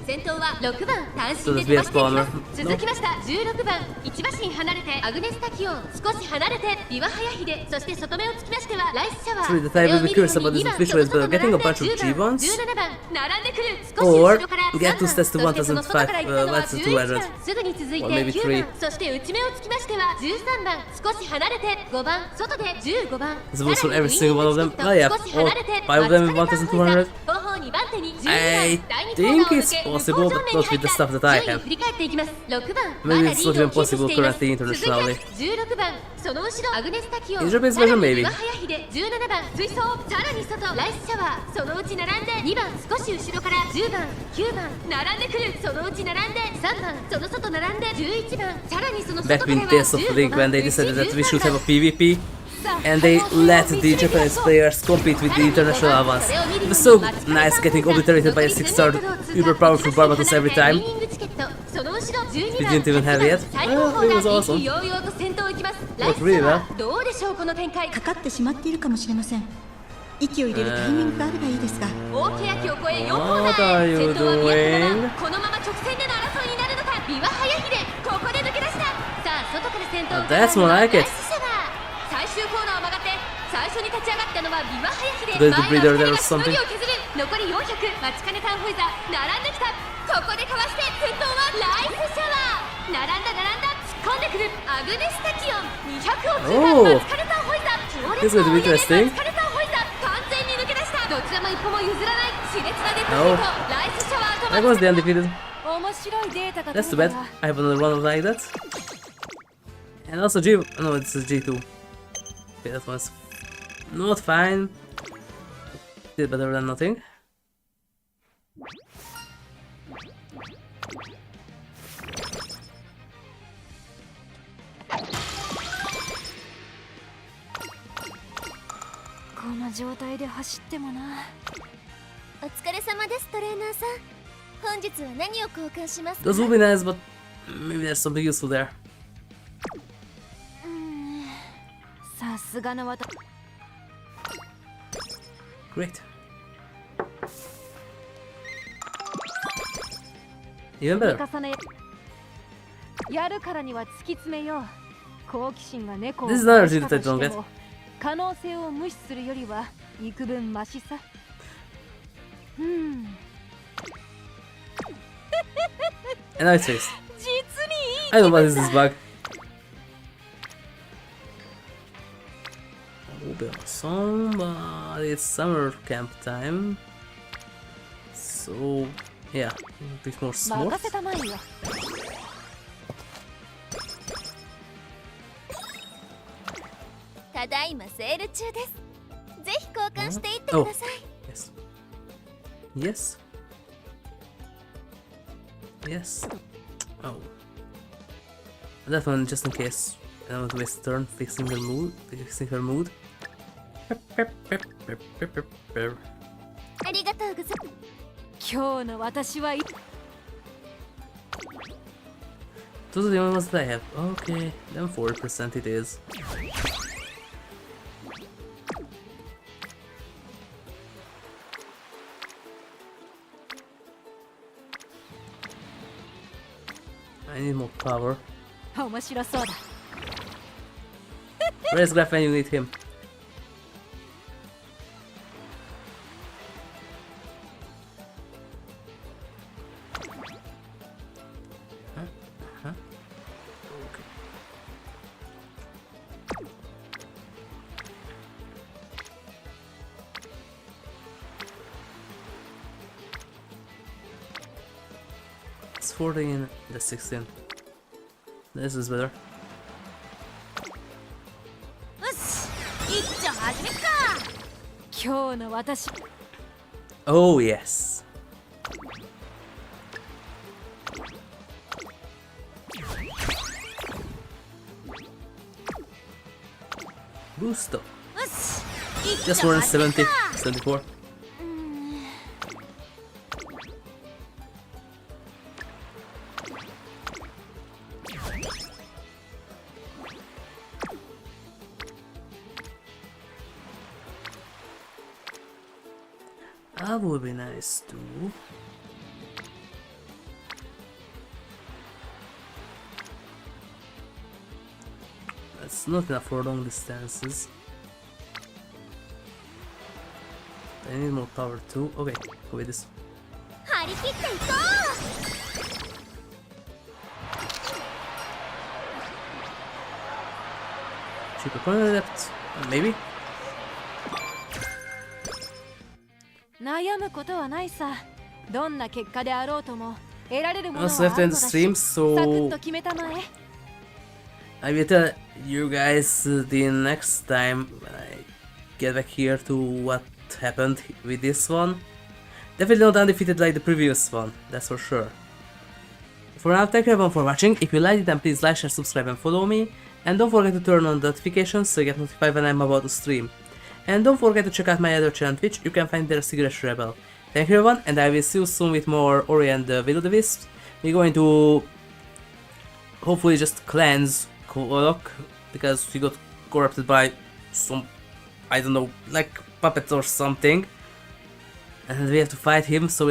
先頭は6番単身
So
で
this
飛
be
ば
a
していきま
spawner.
す。続きました16番1馬身離れてアグネスタキオン、少し離れてビワハヤヒデ、そして外目をつきましてはライスシャワー。
Actually, the type will be curious about this which was better, getting a bunch of G1s
17番並んでくる、少し
or
後ろから
get two stats to
そしてその外から行ったのは
1,200
11番、すぐに続いて
or maybe
9
three.
番、そして内目をつきましては13番、少し離れて5番、外で15番、
This was for every single one of them. Oh yeah, all 5 of them in 1,200.
後方2番手に12番、
I
第2コーナーを
think
抜
it's
け
possible, but not with the stuff that I
順位
have.
振り返っていきます。6番
Maybe
まだ
it's
リー
not
ドを
even
キープ
possible
しています。
currently internationally.
続き16番その後ろアグネスタキオン、
In Japanese
さら
version,
に
maybe.
岩早秀17番追走、さらに外ライスシャワー、そのうち並んで2番少し後ろから10番9番並んでくる、そのうち並んで3番その外並んで11番、さらにその外
Back
からは
in days of
15
Link
番
when they decided that we should have a
13
PvP
番
and they let the Japanese players compete with the international ones. It was so nice getting obliterated by a 6-star uber powerful Barbatos every time. We didn't even have it. Well, it was awesome. Worked really well.
どうでしょうこの展開。
かかってしまっているかもしれません。息を入れるタイミングがあればいいですが。
大欅を越え4コーナ
What
ー
are
へ。
you
先頭は宮古
doing?
だ。このまま直線での争いになるのか。ビワハヤヒデここで抜け出した。さあ外から先頭を
That's more like it.
ライスシャワー。最終コーナーを曲がって最初に立ち上がったのはビワハヤヒデ。
Good
前
breeder
の2人
there
が
was
しの
something.
ぎを削る。残り400、待ちかねタンホイザー並んできた。ここでかわして先頭はライスシャワー。並んだ突っ込んでくるアグネスタキオン200を通過。待ちかねタンホイザー強
This
烈
is
な
going
追
to
い
be
上げ。
interesting.
待ちかねタンホイザー完全に抜け出した。どちらも一歩も譲らない熾烈なデッドヒート。ライスシャワーと
That was the undefeated.
面白いデータが
That's
取
too
れ
bad.
たわ。
I have another one like that. And also G. No, this is G2. Okay, that was not fine. Did better than nothing.
この状態で走ってもな。
お疲れ様ですトレーナーさん。本日は何を交換しますか？
Those would be nice, but maybe there's something useful there.
さすがの私。
Great. Even better.
重ねやるからには突き詰めよう。好奇心が猫を
This is another
殺したと
G2 type
して
don't
も可能性を無視するよりは幾分マシさ。
And now it's fixed.
実にいい
I don't know what is this bug. Oh, but somebody, it's summer camp time. So, yeah, a bit more
任
smart.
せたまえよ。
ただいまセール中です。ぜひ交換していってください。
Yes. Yes. Yes. Oh. That one just in case. I don't want to waste a turn fixing her mood. Pep.
ありがとうございます。
今日の私はい
Those are the only ones that I have. Okay, then 40% it is. I need more power.
面白そうだ。
Where's Graf when you need him? Huh? Okay. It's 14, that's 16. This is better.
よし一丁始めっか。今日の私
Oh, yes. Boost up.
よし一
Just
丁
more than
始めっ
70,
か。
74. That would be nice too. It's not enough for long distances. I need more power too. Okay, go with this.
張り切っていこう
Cheaper corner depth, maybe?
悩むことはないさ。どんな結果であろうとも得られるものは
Also
あ
have
る
to
の
end
だ
the
し、
stream,
サクッ
so
と決めたまえ。
I will tell you guys the next time when I get back here to what happened with this one. Definitely not undefeated like the previous one, that's for sure. For now, thank you everyone for watching. If you liked it, then please like, share, subscribe and follow me. And don't forget to turn on notifications so you get notified when I'm about to stream. And don't forget to check out my other channel on Twitch, you can find there HigurashiRebel. Thank you everyone, and I will see you soon with more Ori and the Will of the Wisps. We're going to hopefully just cleanse Kolok, because he got corrupted by some, I don't know, like puppets or something. And we have to fight him, so